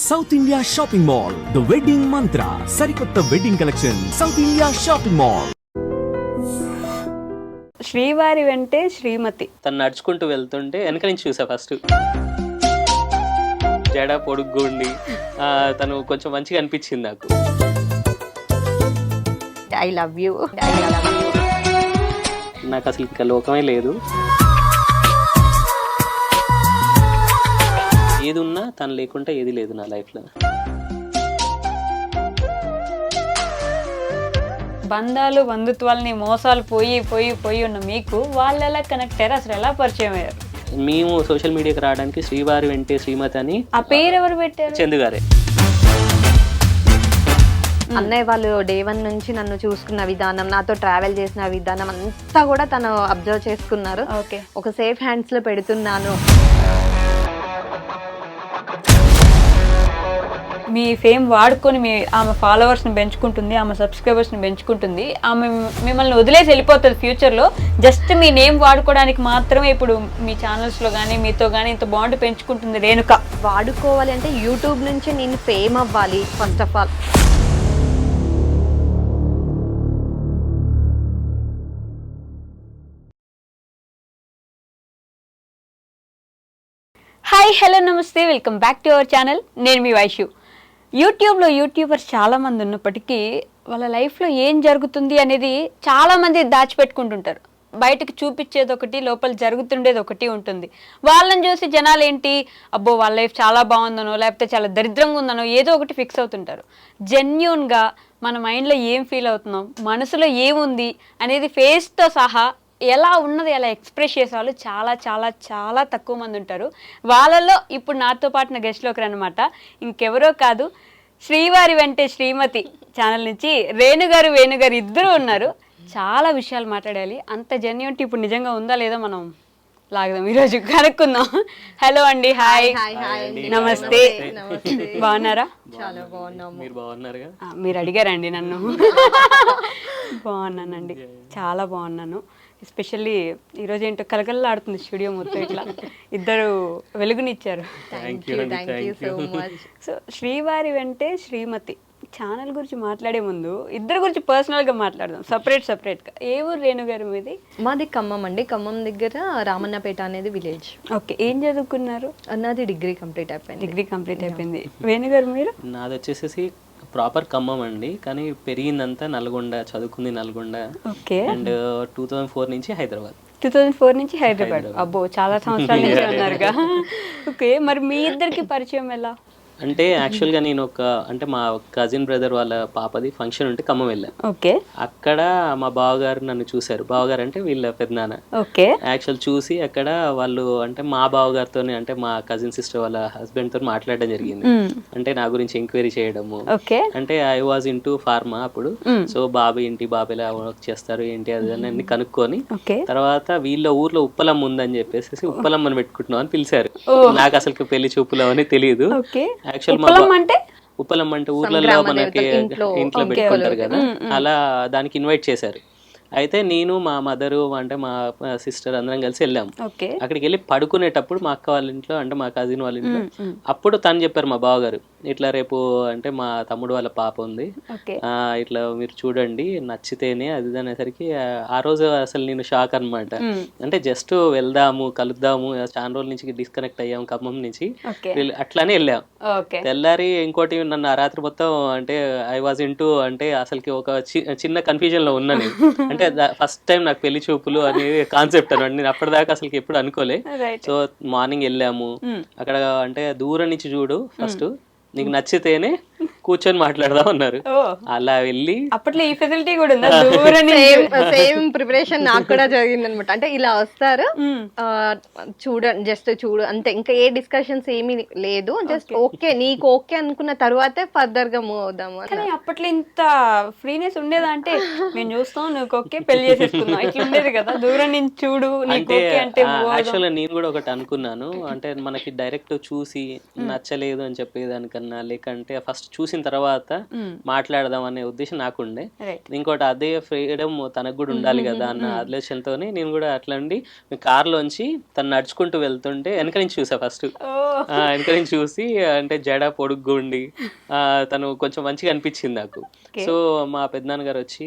South India shopping mall, the wedding మంత్ర, సరికొత్త wedding collection, south India shopping mall. శ్రీవారి వెంటే శ్రీమతి. తను నడుచుకుంటూ వెళ్తుంటే వెనక నుంచి చూసా ఫస్ట్. జడ పొడుగ్గుండి తను కొంచెం మంచిగా అనిపించింది నాకు. I love you. నాకు అసలు ఇంకా లోకమే లేదు. ఏది ఉన్నా తను లేకుండా ఏది లేదు నా లైఫ్లో. బంధాలు బంధుత్వాలని మోసాలు పోయి పోయి పోయి ఉన్న మీకు వాళ్ళు ఎలా కనెక్ట్ అయ్యారు, అసలు ఎలా పరిచయం అయ్యారు? మేము సోషల్ మీడియాకి రావడానికి శ్రీవారి వెంటే శ్రీమతి అని ఆ పేరు ఎవరు పెట్టారు? చందు గారే. అన్నయ్య వాళ్ళు డే 1 నుంచి నన్ను చూసుకున్న విధానం, నాతో ట్రావెల్ చేసిన విధానం అంతా కూడా తను అబ్జర్వ్ చేసుకున్నారు. ఓకే, ఒక సేఫ్ హ్యాండ్స్ లో పెడుతున్నాను. మీ ఫేమ్ వాడుకొని ఆమె ఫాలోవర్స్ని పెంచుకుంటుంది, ఆమె సబ్స్క్రైబర్స్ని పెంచుకుంటుంది, ఆమె మిమ్మల్ని వదిలేసి వెళ్ళిపోతుంది ఫ్యూచర్లో. జస్ట్ మీ నేమ్ వాడుకోవడానికి మాత్రమే ఇప్పుడు మీ ఛానల్స్లో కానీ మీతో కానీ ఇంత బాండ్ పెంచుకుంటుంది రేణుక. వాడుకోవాలి అంటే యూట్యూబ్ నుంచి నేను ఫేమ్ అవ్వాలి first of all. Hi, hello, namaste, welcome back to our channel. నేను మీ వైషు. యూట్యూబ్లో యూట్యూబర్స్ చాలామంది ఉన్నప్పటికీ వాళ్ళ లైఫ్లో ఏం జరుగుతుంది అనేది చాలామంది దాచిపెట్టుకుంటుంటారు. బయటకు చూపించేది ఒకటి, లోపల జరుగుతుండేది ఒకటి ఉంటుంది. వాళ్ళని చూసి జనాలు ఏంటి, అబ్బో వాళ్ళ లైఫ్ చాలా బాగుందనో లేకపోతే చాలా దరిద్రంగా ఉందనో ఏదో ఒకటి ఫిక్స్ అవుతుంటారు. జెన్యూన్గా మన మైండ్లో ఏం ఫీల్ అవుతున్నాం, మనసులో ఏముంది అనేది ఫేస్తో సహా ఎలా ఉన్నది ఎలా ఎక్స్ప్రెస్ చేసే వాళ్ళు చాలా చాలా చాలా తక్కువ మంది ఉంటారు. వాళ్ళల్లో ఇప్పుడు నాతో పాటు నా గెస్ట్లోకి అనమాట ఇంకెవరో కాదు, శ్రీవారి వెంటే శ్రీమతి ఛానల్ నుంచి వేణుగారు ఇద్దరు ఉన్నారు. చాలా విషయాలు మాట్లాడాలి. అంత జెన్యూనిటీ ఇప్పుడు నిజంగా ఉందా లేదా మనం లాగదాం, ఈరోజు కనుక్కుందాం. హలో అండి, హాయ్, నమస్తే, బాగున్నారా? చాలా బాగున్నాము. మీరు బాగున్నారుగా? మీరు అడిగారండి నన్ను. బాగున్నానండి, చాలా బాగున్నాను. ఎస్పెషల్లీ ఈరోజు ఏంటో కలకల్లాడుతుంది స్టూడియో మొత్తం, ఇట్లా ఇద్దరు వెలుగునిచ్చారు. సో శ్రీవారి వెంటే శ్రీమతి ఛానల్ గురించి మాట్లాడే ముందు ఇద్దరు గురించి పర్సనల్గా మాట్లాడదాం, సపరేట్గా. ఏ ఊరు రేణుగారు మీది? మాది ఖమ్మం అండి. ఖమ్మం దగ్గర రామన్నపేట అనేది విలేజ్. ఓకే, ఏం చదువుకున్నారు? నాది డిగ్రీ కంప్లీట్ అయిపోయింది. వేణుగారు మీరు? నాది వచ్చేసేసి ప్రాపర్ ఖమ్మం అండి, కానీ పెరిగిందంతా నల్గొండ, చదువుకుంది నల్గొండ. ఓకే. అండ్ 2004 నుంచి హైదరాబాద్. 2004 నుంచి హైదరాబాద్. అబ్బో, చాలా సంవత్సరాల నుంచి ఉన్నారుగా. ఓకే, మరి మీ ఇద్దరికి పరిచయం ఎలా? అంటే యాక్చువల్గా నేను మా కజిన్ బ్రదర్ వాళ్ళ పాపది ఫంక్షన్ ఉంటే ఖమ్మం వెళ్ళాను. ఓకే. అక్కడ మా బావగారు నన్ను చూశారు. బావగారు అంటే వీళ్ళ పెద్దనాన్న. ఓకే. యాక్చువల్ చూసి అక్కడ వాళ్ళు అంటే మా బావగారితో అంటే మా కజిన్ సిస్టర్ వాళ్ళ హస్బెండ్ తో మాట్లాడడం జరిగింది. అంటే నా గురించి ఎంక్వైరీ చేయడము. ఓకే. అంటే ఐ వాజ్ ఇంటూ ఫార్మా అప్పుడు. సో బాబు ఎలా వర్క్ చేస్తారు ఏంటి అది అన్ని కనుక్కొని తర్వాత వీళ్ళ ఊర్లో ఉప్పలమ్మ ఉందని చెప్పేసి ఉప్పలమ్మని పెట్టుకుంటున్నాం అని పిలిచారు. నాకు అసలు పెళ్లి చూపులు అని తెలియదు. ఉప్పలమ్మ అంటే ఊర్లలో మనకి ఇంట్లో పెట్టుకుంటారు కదా, అలా దానికి ఇన్వైట్ చేశారు. అయితే నేను మా మదరు అంటే మా సిస్టర్ అందరం కలిసి వెళ్ళాము. అక్కడికి వెళ్ళి పడుకునేటప్పుడు మా అక్క వాళ్ళ ఇంట్లో అంటే మా కజిన్ వాళ్ళ ఇంట్లో అప్పుడు తను చెప్పారు మా బావగారు, ఇట్లా రేపు అంటే మా తమ్ముడు వాళ్ళ పాప ఉంది, ఇట్లా మీరు చూడండి నచ్చితేనే అది అనేసరికి ఆ రోజు అసలు నేను షాక్ అనమాట. అంటే జస్ట్ వెళ్దాము కలుద్దాము, చాలా రోజుల నుంచి డిస్కనెక్ట్ అయ్యాము ఖమ్మం నుంచి, అట్లానే వెళ్ళాం. తెల్లారి ఇంకోటి నన్ను ఆ రాత్రి మొత్తం అంటే ఐ వాజ్ ఇంటూ అంటే అసలుకి ఒక చిన్న కన్ఫ్యూజన్ లో ఉన్నా నేను. అంటే ఫస్ట్ టైం నాకు పెళ్లి చూపులు అనేది కాన్సెప్ట్ అనమాట. నేను అప్పటిదాకా అసలు ఎప్పుడు అనుకోలే. సో మార్నింగ్ వెళ్ళాము. అక్కడ అంటే దూరం నుంచి చూడు, ఫస్ట్ నీకు నచ్చితేనే కూర్చొని మాట్లాడదాం అన్నారు. అలా వెళ్ళి అప్పట్లో ఈ ఫెసిలిటీ కూడా ఉందా? సేమ్ ప్రిపరేషన్ నాకు కూడా జరిగింది అనమాట. అంటే ఇలా వస్తారు, చూడండి జస్ట్ చూడు అంతే, ఇంకా ఏ డిస్కషన్స్ ఏమీ లేదు, జస్ట్ ఓకే నీకు ఓకే అనుకున్న తర్వాతే ఫర్దర్ గా మూవ్ అవుదాము. కానీ అప్పట్లో ఇంత ఫ్రీనెస్ ఉండేదా? అంటే నేను చూస్తాం నువ్వు ఓకే పెళ్లి చేసేసుకున్నాం ఇట్లా ఉండేది కదా, దూరం నుంచి చూడు అంటే యాక్చువల్గా నేను కూడా ఒకటి అనుకున్నాను. అంటే మనకి డైరెక్ట్ చూసి నచ్చలేదు అని చెప్పేదానికన్నా లేకంటే ఫస్ట్ చూసిన చూసిన తర్వాత మాట్లాడదాం అనే ఉద్దేశం నాకుండే. ఇంకోటి అదే ఫ్రీడమ్ తనకు కూడా ఉండాలి కదా అన్న ఆలోచనతోనే నేను కూడా అట్లా ఉండి కార్లోంచి తను నడుచుకుంటూ వెళ్తుంటే వెనక నుంచి చూసా ఫస్ట్. వెనక నుంచి చూసి అంటే జడ పొడుగ్గుండి తను కొంచెం మంచిగా అనిపించింది నాకు. సో మా పెద్దనాన్నగారు వచ్చి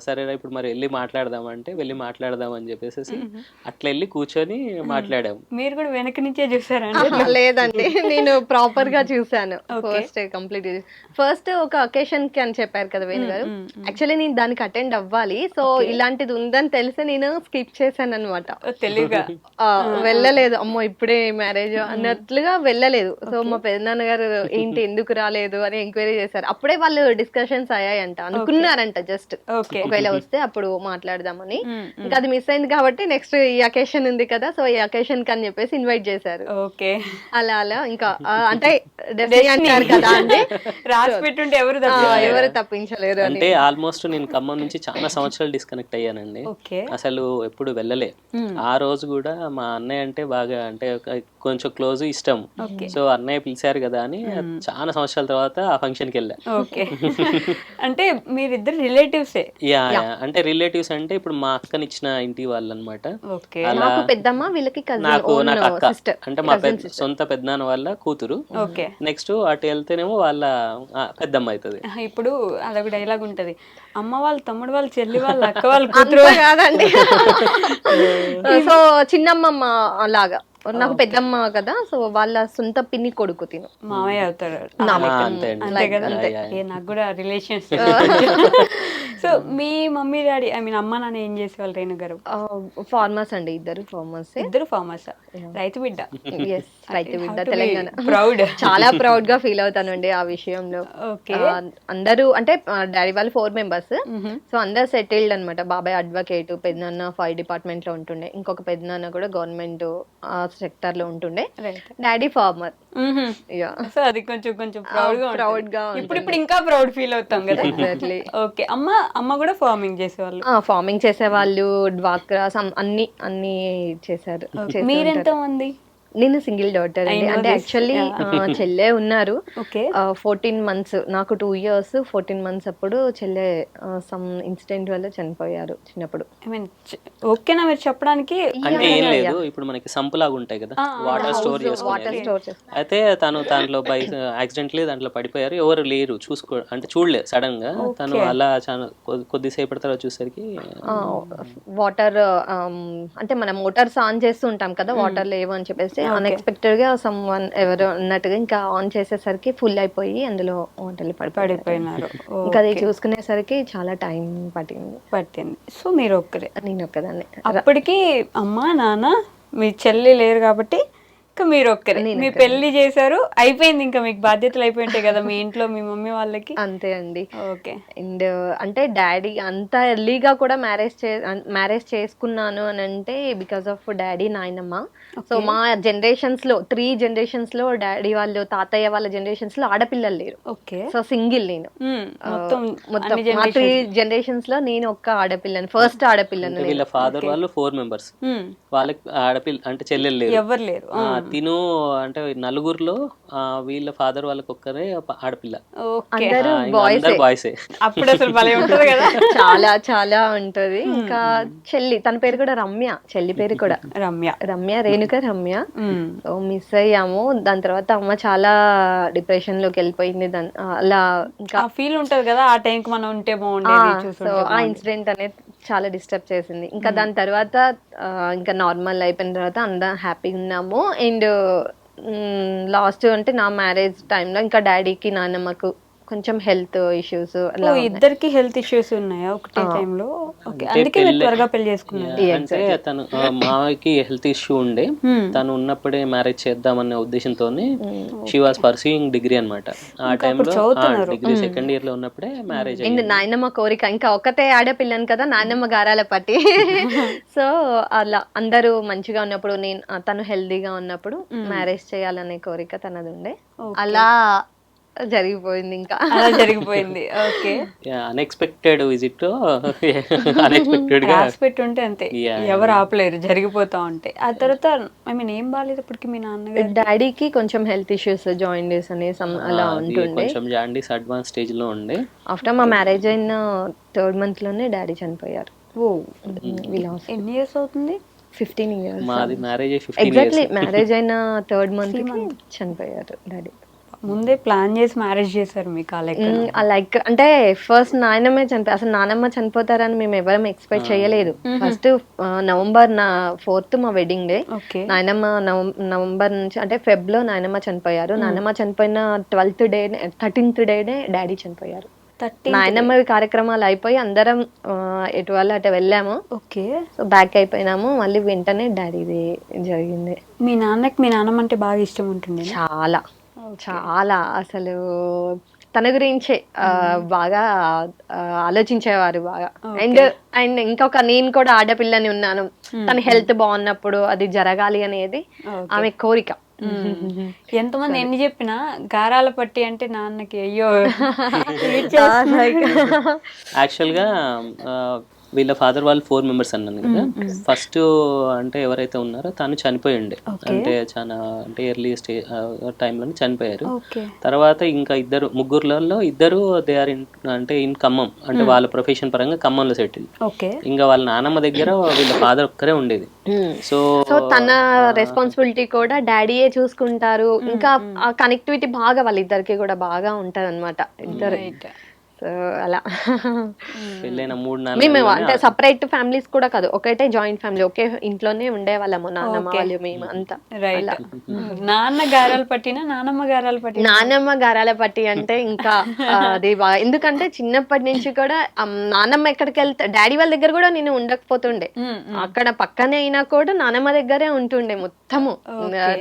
సరేరా ఇప్పుడు మరి వెళ్ళి మాట్లాడదామంటే వెళ్ళి మాట్లాడదాం అని చెప్పేసి అట్లా వెళ్ళి కూర్చొని మాట్లాడాము. మీరు కూడా వెనక నుంచే చూసారా? లేదండి, నేను ప్రాపర్ గా చూసాను. ఫస్ట్ ఒక అకేషన్ కి అని చెప్పారు కదా వేణు గారు, యాక్చువల్లీ నేను దానికి అటెండ్ అవ్వాలి. సో ఇలాంటిది ఉందని తెలిసి నేను స్కిప్ చేశాను అనమాట. తెలివిగా వెళ్ళలేదు, అమ్మో ఇప్పుడే మ్యారేజ్ అన్నట్లుగా వెళ్ళలేదు. సో మా పెద్దనాన్న గారు ఏంటి ఎందుకు రాలేదు అని ఎంక్వైరీ చేశారు. అప్పుడే వాళ్ళు డిస్కషన్స్ అయ్యాయంట, అనుకున్నారంట జస్ట్ ఒకవేళ వస్తే అప్పుడు మాట్లాడదామని. ఇంకా అది మిస్ అయింది కాబట్టి నెక్స్ట్ ఈ అకేషన్ ఉంది కదా, సో ఈ అకేషన్ కి అని చెప్పేసి ఇన్వైట్ చేశారు. అలా అలా ఇంకా అంటే అంటారు కదా అండి, రాసి పెట్టుంటే ఎవరు తప్పించలేరు. అంటే ఆల్మోస్ట్ నేను ఖమ్మం నుంచి చాలా సంవత్సరాలు డిస్కనెక్ట్ అయ్యానండి, అసలు ఎప్పుడు వెళ్ళలే. ఆ రోజు కూడా మా అన్నయ్య అంటే బాగా అంటే కొంచెం క్లోజ్ ఇష్టం. సో అన్నయ్య పిలిచారు కదా అని చాలా సంవత్సరాల తర్వాత ఆ ఫంక్షన్ కి వెళ్ళా. అంటే మీరిద్దరు రిలేటివ్స్? అంటే రిలేటివ్స్ అంటే ఇప్పుడు మా అక్కనిచ్చిన ఇంటి వాళ్ళు అనమాట. పెద్దమ్మ వీళ్ళకి నాకు అక్క అంటే మా సొంత పెద్దనాన్న వాళ్ళ కూతురు. నెక్స్ట్ అటు వెళ్తేనేమో వాళ్ళ పెద్దమ్మ అవుతుంది. ఇప్పుడు అదొక డైలాగ్ ఉంటది, అమ్మ వాళ్ళ తమ్ముడు వాళ్ళ చెల్లి వాళ్ళ అక్క వాళ్ళ కూతురు కాదండి. సో చిన్నమ్మమ్మ లాగా నాకు పెద్దమ్మ కదా, సో వాళ్ళ సొంత పిన్ని కొడుకు తిను మామయ్య అవుతాడు. నాకు కూడా relations. So me mummy daddy I mean అమ్మ నాన్న ఏం చేసేవాళ్ళు? రేణు గారు ఫార్మర్స్ అండి, ఇద్దరు ఫార్మర్స్. రైతు బిడ్డ. రైతు బిడ్డ, తెలంగాణ. ప్రౌడ్, చాలా ప్రౌడ్ గా ఫీల్ అవుతానండి ఆ విషయంలో. అందరూ అంటే డాడీ వాళ్ళు 4 members, సో అందరు సెటిల్డ్ అనమాట. బాబాయ్ అడ్వకేట్, పెద్దనాన్న ఫైర్ డిపార్ట్మెంట్ లో ఉంటుండే, ఇంకొక పెద్దనాన్న కూడా గవర్నమెంట్ సెక్టర్ లో ఉంటుండే, డాడీ ఫార్మర్. సో అది కొంచెం ప్రౌడ్ గా ఇప్పుడు ఇంకా ప్రౌడ్ ఫీల్ అవుతాం కదా. ఓకే, అమ్మ కూడా ఫార్మింగ్ చేసేవాళ్ళు? ఫార్మింగ్ చేసేవాళ్ళు, డ్వాక్రా అన్ని చేశారు. మీరెంత మంది? నేను సింగిల్ డాటర్ అండి. అంటే యాక్చువల్లీ చెల్లె ఉన్నారు 14 months, నాకు 2 years 14 months అప్పుడు చెల్లె సమ్ ఇన్సిడెంట్ వల్ల చనిపోయారు చిన్నప్పుడు. ఓకేనా మీరు చెప్పడానికి? అంటే ఏం లేదు, ఇప్పుడు మనకి సంపులాగా ఉంటాయి కదా వాటర్ స్టోర్ చేసుకునేది, అయితే తను దాంట్లో బై యాక్సిడెంట్లీ దాంట్లో పడిపోయారు. ఎవరు లేరు అంటే చూడలేదు. సడన్ గా తను అలా చాలా కొద్దిసేపటి తర్వాత చూసరికి వాటర్ అంటే మనం మోటార్స్ ఆన్ చేస్తూ ఉంటాం కదా, వాటర్ లేవు అని చెప్పేసి అన్ఎక్స్పెక్టెడ్ గా సమ్వన్ ఎవరు అన్నట్టుగా ఇంకా ఆన్ చేసేసరికి ఫుల్ అయిపోయి అందులో వంటలు పడిపోయినారు. ఇంకా అది చూసుకునేసరికి చాలా టైం పట్టింది. సో మీరు ఒక్కరే? నేను ఒక్కదాన్ని. అప్పటికి అమ్మ నాన్న మీ చెల్లి లేరు కాబట్టి ఇంకా మీరు ఒక్కరే. మీ పెళ్లి చేశారు, అయిపోయింది, ఇంకా మీకు బాధ్యతలు అయిపోయింటాయి కదా మీ ఇంట్లో మీ మమ్మీ వాళ్ళకి. అంతే అండి. ఓకే. అండ్ అంటే డాడీ అంత ఎర్లీగా కూడా మ్యారేజ్ చేసుకున్నాను అని అంటే బికాస్ ఆఫ్ డాడీ నాయనమ్మ. సో మా జనరేషన్స్ లో 3 generations లో డాడీ వాళ్ళు తాతయ్య వాళ్ళ జనరేషన్స్ లో ఆడపిల్లలు లేరు. ఓకే. సో సింగిల్ నేను. మొత్తం మా 3 generations లో నేను ఒక్క ఆడపిల్లని, ఫస్ట్ ఆడపిల్లని. వీళ్ళ ఫాదర్ వాళ్ళు 4 members, వాళ్ళకి ఆడపిల్ల అంటే చెల్లెలు లేరు, ఎవరు లేరు. తిను అంటే నలుగురులో వీళ్ళ ఫాదర్ వాళ్ళకి ఒక్కరే ఆడపిల్ల, అందరూ బాయ్సే. అప్పుడు అసలు భలే ఉంటది కదా. చాలా చాలా ఉంటది. ఇంకా చెల్లి, తన పేరు కూడా రమ్య, చెల్లి పేరు కూడా రమ్య, రేణుక రమ్య. మిస్ అయ్యాము. దాని తర్వాత అమ్మ చాలా డిప్రెషన్ లోకి వెళ్ళిపోయింది. అలా ఇంకా ఫీల్ ఉంటది కదా ఆ టైంకి మనం ఉంటే బాగుండేది. సో ఆ ఇన్సిడెంట్ అనేది చాలా డిస్టర్బ్ చేసింది. ఇంకా దాని తర్వాత ఇంకా నార్మల్ అయిపోయిన తర్వాత అందరం హ్యాపీగా ఉన్నాము. అండ్ లాస్ట్ అంటే నా మ్యారేజ్ టైంలో ఇంకా డాడీకి నాన్నమ్మకు కొంచెం హెల్త్ ఇష్యూస్, ఇద్దరికి హెల్త్ ఇష్యూస్ ఉన్నాయా ఒకటే టైంలో? అందుకే త్వరగా పెళ్లి చేసుకున్నారు. అంటే తను మామయ్యకి హెల్త్ ఇష్యూ ఉండే, తను ఉన్నప్పుడే మ్యారేజ్ చేద్దామనే ఉద్దేశంతో షీ వాస్ పర్సూయింగ్ డిగ్రీ అనమాట. ఆ టైంలో డిగ్రీ 2nd year లో ఉన్నప్పుడే మ్యారేజ్ అయింది. నాయనమ్మ కోరిక, ఇంకా ఒకటే ఆడపిల్లని కదా, నాయనమ్మ గారాల పట్టి. సో అలా అందరూ మంచిగా ఉన్నప్పుడు, తను హెల్దీగా ఉన్నప్పుడు మ్యారేజ్ చేయాలనే కోరిక తనది ఉండే. అలా జరిగిపోయింది ఇంకా. అలా జరిగిపోయింది. ఓకే, అన్ఎక్స్పెక్టెడ్ విజిట్ అన్ఎక్స్పెక్టెడ్ గా రాసి పెట్టి ఉంటే అంతే, ఎవరు ఆపలేరు, జరిగిపోతా ఉంటాయి. ఆ తర్వాత ఐ మీన్ ఏం బాగాలేదు ఇప్పటికి మీ నాన్నగారు? డాడీకి కొంచెం హెల్త్ ఇష్యూస్, జాయిండీస్ అనే అలా ఉంటుండే, కొంచెం జాండీస్ అడ్వాన్స్ స్టేజ్ లో ఉండే. ఆఫ్టర్ మా మ్యారేజ్ అయిన 3rd month లోనే డాడీ చనిపోయారు. ఎన్ని ఇయర్స్ అవుతుంది? 15 years. మాది మ్యారేజ్ 15 ఎగ్జాక్ట్లీ మ్యారేజ్ అయిన 3rd month కి చనిపోయారు డాడీ. ముందే ప్లాన్ చేసి మ్యారేజ్ చేశారు మీకు? లైక్ అంటే ఫస్ట్ నాయనమ్మే చనిపోయి, అసలు నానమ్మ చనిపోతారని మేము ఎవరం ఎక్స్పెక్ట్ చేయలేదు. ఫస్ట్ November 4th మా వెడ్డింగ్ డే. నాయనమ్మ నవంబర్ నుంచి అంటే Feb లో నాయనమ్మ చనిపోయారు. నాయనమ్మ చనిపోయిన 13th డేనే డాడీ చనిపోయారు. నాయనమ్మ కార్యక్రమాలు అయిపోయి అందరం ఎటు వాళ్ళు అటు వెళ్ళాము. ఓకే, సో బ్యాక్ అయిపోయినాము. మళ్ళీ వెంటనే డాడీది జరిగింది. మీ నాన్నకి మీ నాన్నమ్మ అంటే బాగా ఇష్టం ఉంటుంది? చాలా చాలా, అసలు తన గురించే బాగా ఆలోచించేవారు బాగా. అండ్ ఇంకొక నేను కూడా ఆడపిల్లని ఉన్నాను, తన హెల్త్ బాగున్నప్పుడు అది జరగాలి అనేది ఆమె కోరిక. ఎంతమంది ఎన్ని చెప్పినా గారాల పట్టి అంటే నాన్నకి అయ్యో. యాక్చువల్ గా వీళ్ళ ఫాదర్ వాళ్ళు 4 members అన్నాను కదా. ఫస్ట్ అంటే ఎవరైతే ఉన్నారో తను చనిపోయి ఉండే, అంటే చాలా అంటే ఎర్లీ స్టేజ్ టైంలోనే చనిపోయారు. తర్వాత ఇంకా ముగ్గురులలో ఇద్దరు దే ఆర్ అంటే ఇన్ ఖమ్మం, అంటే వాళ్ళ ప్రొఫెషన్ పరంగా ఖమ్మంలో సెటిల్. ఇంకా వాళ్ళ నానమ్మ దగ్గర వీళ్ళ ఫాదర్ ఒక్కరే ఉండేది. సో తన రెస్పాన్సిబిలిటీ కూడా డాడీయే చూసుకుంటారు. ఇంకా ఆ కనెక్టివిటీ బాగా వాళ్ళిద్దరికి కూడా బాగా ఉంటది అనమాట ఇద్దరు. అలా పెళ్ళైన 3-4 మేము అంటే సపరేట్ ఫ్యామిలీస్ కూడా కాదు, ఒకటే జాయింట్ ఫ్యామిలీ, ఒకే ఇంట్లోనే ఉండే వాళ్ళము, నాన్నమ్మ వాళ్ళు మేము అంతా. నాన్న గారాలు పట్టినా నానమ్మ గారాలు పట్టి, నానమ్మ గారాల పట్టి అంటే ఇంకా అది బాగా, ఎందుకంటే చిన్నప్పటి నుంచి కూడా నానమ్మ ఎక్కడికి వెళ్తే డాడీ వాళ్ళ దగ్గర కూడా నేను ఉండకపోతుండే, అక్కడ పక్కనే అయినా కూడా నానమ్మ దగ్గరే ఉంటుండే మొత్తము.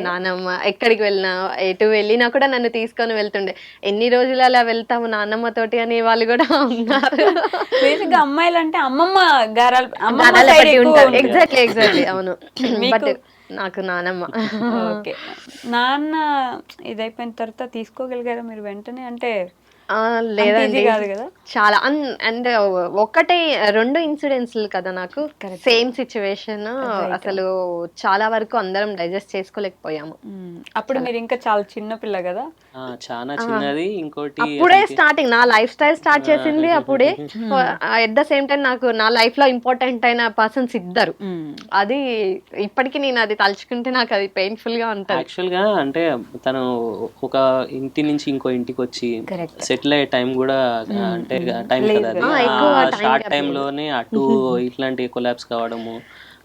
నానమ్మ ఎక్కడికి వెళ్ళినా ఎటు వెళ్ళినా కూడా నన్ను తీసుకొని వెళ్తుండే. ఎన్ని రోజులు అలా వెళ్తాము నానమ్మ తోటి అని వాళ్ళు కూడా ఉన్నారు. బేసిక్గా అమ్మాయిలు అంటే అమ్మమ్మ గారాలు ఉంటారు. ఎగ్జాక్ట్లీ అవును. బట్ నాకు నానమ్మ. ఓకే, నాన్న ఇదైపోయిన తర్వాత తీసుకోగలిగారా మీరు వెంటనే? అంటే లేదండి, చాలా అండ్ ఒకటే 2 ఇన్సిడెంట్స్ కదా నాకు, సేమ్ సిచ్యువేషన్. అసలు చాలా వరకు అందరం డైజెస్ట్ చేసుకోలేకపోయాము. అప్పుడు మీరు ఇంకా చాలా చిన్న పిల్ల కదా, చాలా చిన్నది. ఇంకోటి అప్పుడే స్టార్టింగ్ నా లైఫ్ స్టైల్ స్టార్ట్ చేసింది అప్పుడే. ఎట్ ద సేమ్ టైం నాకు నా లైఫ్ లో ఇంపార్టెంట్ అయిన పర్సన్స్ ఇద్దరు. అది ఇప్పటికీ నేను అది తలుచుకుంటే నాకు అది పెయిన్ఫుల్ గా ఉంటుంది. యాక్చువల్ గా అంటే తను ఒక ఇంటి నుంచి ఇంకో ఇంటికి వచ్చి సెటిల్ అయ్యే టైం కూడా అంటే టైం కదా అది. షార్ట్ టైం లోనే అటు ఇట్లాంటి కొలాప్స్ కావడము,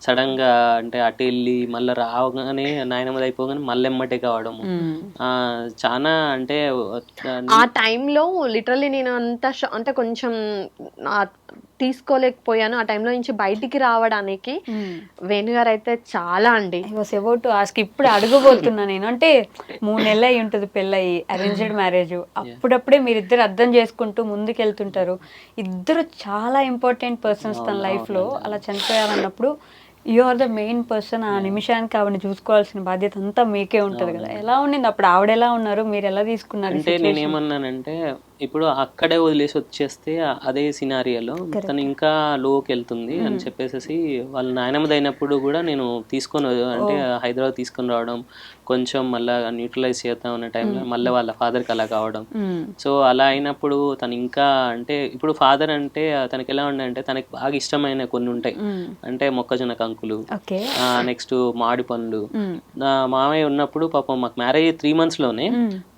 సడన్ గా అంటే అటు వెళ్ళి మళ్ళీ రావగానే నాయనమ్మది అయిపోగానే మళ్ళీ ఎమ్మటే కావడము, చాలా అంటే ఆ టైంలో లిటరల్లీ నేను అంత అంటే కొంచెం తీసుకోలేకపోయాను. ఆ టైంలో నుంచి బయటికి రావడానికి వేణుగారు అయితే చాలా అండి. ఇప్పుడు అడగబోతున్నా నేను, అంటే 3 నెలలు అయి ఉంటుంది పెళ్ళయి, అరేంజ్డ్ మ్యారేజ్. అప్పుడప్పుడే మీరిద్దరు అర్థం చేసుకుంటూ ముందుకెళ్తుంటారు. ఇద్దరు చాలా ఇంపార్టెంట్ పర్సన్స్ తన లైఫ్ లో. అలా చనిపోయారన్నప్పుడు you are the main person. ఆ నిమిషానికి ఆవిడని చూసుకోవాల్సిన బాధ్యత అంతా మీకే ఉంటది కదా. ఎలా ఉండింది అప్పుడు? ఆవిడ ఎలా ఉన్నారు, మీరు ఎలా తీసుకున్నారు? అంటే నేను ఏమన్నానంటే, ఇప్పుడు అక్కడే వదిలేసి వచ్చేస్తే అదే సినారియోలో తను ఇంకా లోకి వెళ్తుంది అని చెప్పేసి వాళ్ళ నాయనమ్మది అయినప్పుడు కూడా నేను తీసుకొని అంటే హైదరాబాద్ తీసుకొని రావడం, కొంచెం మళ్ళీ న్యూట్రలైజ్ చేద్దాం అనే టైంలో మళ్ళీ వాళ్ళ ఫాదర్కి అలా కావడం. సో అలా అయినప్పుడు తను ఇంకా అంటే ఇప్పుడు ఫాదర్ అంటే తనకి ఎలా ఉండే అంటే తనకి బాగా ఇష్టమైన కొన్ని ఉంటాయి. అంటే మొక్కజొన్న కంకులు, నెక్స్ట్ మామిడి పండ్లు. మామయ్య ఉన్నప్పుడు పాపం మాకు మ్యారేజ్ 3 months లోనే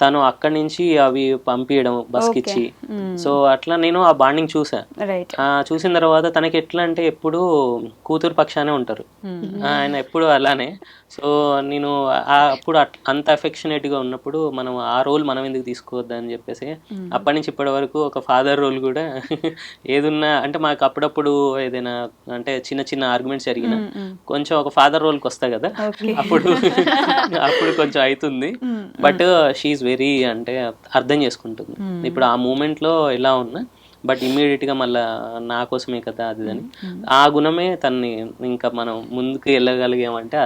తను అక్కడి నుంచి అవి పంపించడం బస్ ఇచ్చి. సో అట్లా నేను ఆ బాండింగ్ చూసిన తర్వాత తనకి ఎట్లా అంటే ఎప్పుడు కూతురు పక్షానే ఉంటారు ఆయన, ఎప్పుడు అలానే. సో నేను అప్పుడు అంత అఫెక్షనేట్ గా ఉన్నప్పుడు మనం ఆ రోల్ మనం ఎందుకు తీసుకోవద్దు అని చెప్పేసి అప్పటి నుంచి ఇప్పటి వరకు ఒక ఫాదర్ రోల్ కూడా ఏదున్నా అంటే మాకు అప్పుడప్పుడు ఏదైనా అంటే చిన్న చిన్న ఆర్గ్యుమెంట్స్ జరిగిన కొంచెం ఒక ఫాదర్ రోల్కి వస్తా కదా, అప్పుడు కొంచెం అవుతుంది. బట్ షీఈస్ వెరీ అంటే అర్థం చేసుకుంటుంది. ఇప్పుడు ఆ మూమెంట్ లో ఎలా ఉన్నా బట్ ఇమ్మీడియట్గా మళ్ళీ నా కోసమే కదా అది అని ఆ గుణమే తన్ని ఇంకా మనం ముందుకు వెళ్ళగలిగామంటే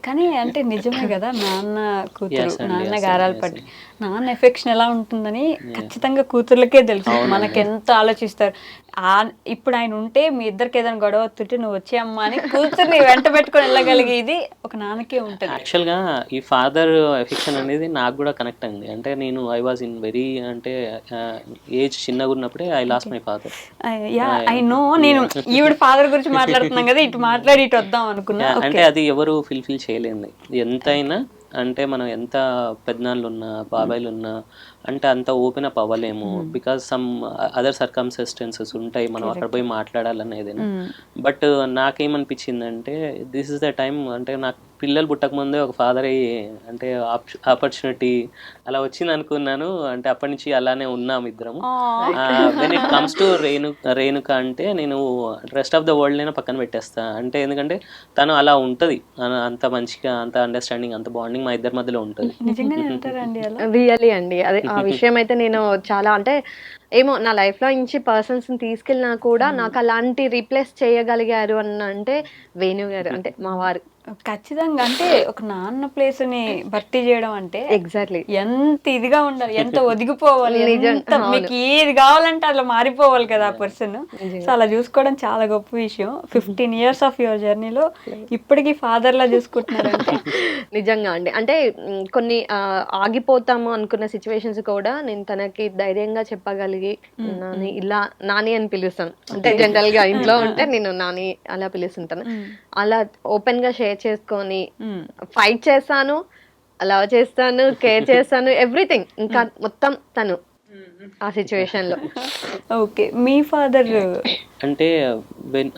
కానీ అంటే నిజమే కదా, నాన్న కూతురు, నాన్న గారాలు పట్టి నాన్న ఎఫెక్షన్ ఎలా ఉంటుందని ఖచ్చితంగా కూతుర్లకే తెలుసు. మనకి ఎంత ఆలోచిస్తారు. ఇప్పుడు ఆయన ఉంటే మీ ఇద్దరికి ఏదైనా గొడవ వస్తుంటే నువ్వు వచ్చే అమ్మ అని కూతుర్ని వెంట పెట్టుకొని వెళ్ళగలిగేది ఒక నాన్నకే ఉంటుంది. యాక్చువల్గా ఈ ఫాదర్ ఎఫెక్షన్ అనేది నాకు కూడా కనెక్ట్ అయింది. అంటే నేను ఐ వాజ్ ఇన్ వెరీ అంటే ఏజ్ చిన్నగా ఉన్నప్పుడే I lost my father. I know, నేను ఈవిడ ఫాదర్ గురించి మాట్లాడుతున్నాం కదా, ఇటు మాట్లాడి ఇటు వద్దాం అనుకున్నా. అంటే అది ఎవరు ఫుల్ఫిల్ చేయలేదు ఎంతైనా. అంటే మనం ఎంత పెద్దనాళ్ళు ఉన్నా బాబాయిలు ఉన్నా అంటే అంత ఓపెన్ అప్ అవ్వలేము, బికాస్ సమ్ అదర్ సర్కమ్స్టెన్సెస్ ఉంటాయి మనం అక్కడ పోయి మాట్లాడాలనేది. బట్ నాకేమనిపించిందంటే దిస్ ఇస్ ద టైం. అంటే నాకు పిల్లలు పుట్టకముందే ఒక ఫాదర్ అయ్యి అంటే ఆపర్చునిటీ అలా వచ్చింది అనుకున్నాను. అంటే అప్పటి నుంచి అలానే ఉన్నాం ఇద్దరము. When it comes to Renuka అంటే నేను రెస్ట్ ఆఫ్ ద వరల్డ్ అయినా పక్కన పెట్టేస్తా. అంటే ఎందుకంటే తను అలా ఉంటుంది, అంత మంచిగా, అంత అండర్స్టాండింగ్, అంత బాండింగ్ మా ఇద్దరి మధ్యలో ఉంటుంది. రియలీ అండి. అదే ఆ విషయం అయితే నేను చాలా అంటే ఏమో నా లైఫ్ లో నుంచి పర్సన్స్ తీసుకెళ్ళినా కూడా నాకు అలాంటి రీప్లేస్ చేయగలిగారు అని అంటే వేణు గారు, అంటే మా వారు. ఖచ్చితంగా. అంటే ఒక నాన్న ప్లేస్ ని భర్తీ చేయడం అంటే ఎగ్జాక్ట్లీ ఎంత ఇదిగా ఉండాలి, ఎంత ఒదిగిపోవాలి, మీకు ఏది కావాలంటే అలా మారిపోవాలి కదా ఆ పర్సన్. సో అలా చూసుకోవడం చాలా గొప్ప విషయం. 15 years ఆఫ్ యువర్ జర్నీలో ఇప్పటికీ ఫాదర్ లా చూసుకుంటున్నారంటే నిజంగా అండి. అంటే కొన్ని ఆగిపోతాము అనుకున్న సిచ్యువేషన్స్ కూడా నేను తనకి ధైర్యంగా చెప్పగలిగి నాని ఇలా నాని అని పిలుస్తాను. అంటే జనరల్ గా ఇంట్లో ఉంటే నేను నాని అలా పిలుస్తుంటాను. అలా ఓపెన్ గా షేర్ చేసుకొని ఫైట్ చేస్తాను, లవ్ చేస్తాను, కేర్ చేస్తాను, ఎవ్రీథింగ్. ఇంకా మొత్తం తను ఆ సిచ్యువేషన్ లో. ఓకే, మీ ఫాదర్ అంటే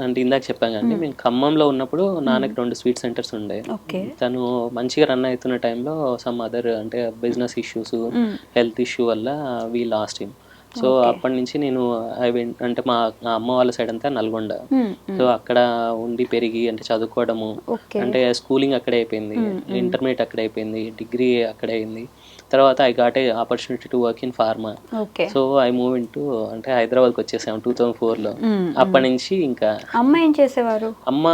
అంటే ఇందాక చెప్పాం కానీ మేము ఖమ్మంలో ఉన్నప్పుడు నాన్నకి 2 స్వీట్ సెంటర్స్ ఉండే. తను మంచిగా రన్ అవుతున్న టైంలో సమ్ అదర్ అంటే బిజినెస్ ఇష్యూస్, హెల్త్ ఇష్యూ వల్ల వీ లాస్ట్ హిమ్. సో అప్పటి నుంచి నేను అంటే మా అమ్మ వాళ్ళ సైడ్ అంతా నల్గొండ. సో అక్కడ ఉండి పెరిగి అంటే చదువుకోవడము, అంటే స్కూలింగ్ అక్కడే అయిపోయింది, ఇంటర్మీడియట్ అక్కడే అయిపోయింది, డిగ్రీ అక్కడే అయింది. తర్వాత I got a opportunity to work in pharma. So I move in to అంటే హైదరాబాద్కి వచ్చేసాము 2004లో. అప్పటి నుంచి ఇంకా అమ్మ ఏం చేసేవారు? అమ్మ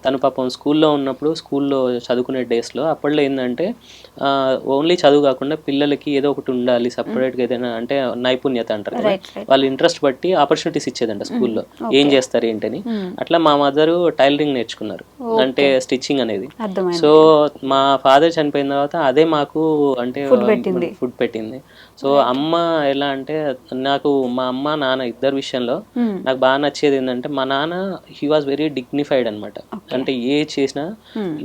తను పాపం స్కూల్లో ఉన్నప్పుడు, స్కూల్లో చదువుకునే డేస్లో అప్పట్లో ఏంటంటే ఓన్లీ చదువు కాకుండా పిల్లలకి ఏదో ఒకటి ఉండాలి సపరేట్గా, ఏదైనా అంటే నైపుణ్యత అంటారు కదా, వాళ్ళు ఇంట్రెస్ట్ బట్టి ఆపర్చునిటీస్ ఇచ్చేదంట స్కూల్లో. ఏం చేస్తారు ఏంటని. అట్లా మా మదర్ టైలరింగ్ నేర్చుకున్నారు, అంటే స్టిచ్చింగ్ అనేది. సో మా ఫాదర్ చనిపోయిన తర్వాత అదే మాకు అంటే ఫుడ్ పెట్టింది. సో అమ్మ ఎలా అంటే నాకు మా అమ్మ నాన్న ఇద్దరు విషయంలో నాకు బాగా నచ్చేది ఏంటంటే మా నాన్న హీ వాజ్ వెరీ డిగ్నిఫైడ్ అనమాట. అంటే ఏ చేసినా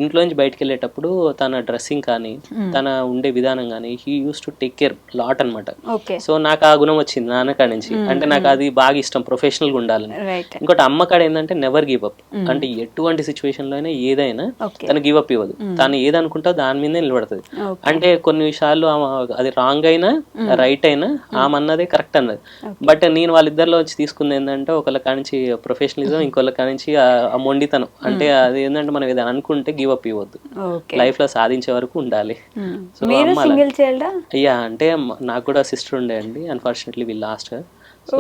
ఇంట్లోంచి బయటకు వెళ్ళేటప్పుడు తన డ్రెస్సింగ్ కానీ తన ఉండే విధానం కానీ he use to take care lot అనమాట. సో నాకు ఆ గుణం వచ్చింది నాన్న కాడ నుంచి. అంటే నాకు అది బాగా ఇష్టం, ప్రొఫెషనల్ గా ఉండాలని. ఇంకోటి అమ్మ కాడ ఏంటంటే నెవర్ గివ్ అప్. అంటే ఎటువంటి సిచ్యువేషన్ లో అయినా ఏదైనా తను గివ్ అప్ ఇవ్వదు. తను ఏదనుకుంటా దాని మీదే నిలబడుతుంది. అంటే కొన్ని విషయాలు అది రాంగ్ అయినా రైట్ అయినా ఆమె అన్నదే కరెక్ట్ అన్నది. బట్ నేను వాళ్ళిద్దరిలో వచ్చి తీసుకుంది ఏంటంటే ఒకళ్ళ కానించి ప్రొఫెషనలిజం, ఇంకొకళ్ళ కానించి ఆ మొండితనం. అంటే అది ఏంటంటే మనం ఏదైనా అనుకుంటే గివ్ అప్ ఇవ్వద్దు, లైఫ్ లో సాధించే వరకు ఉండాలి. సో అయ్యా అంటే నాకు కూడా సిస్టర్ ఉండే అండి, unfortunately we lost her. So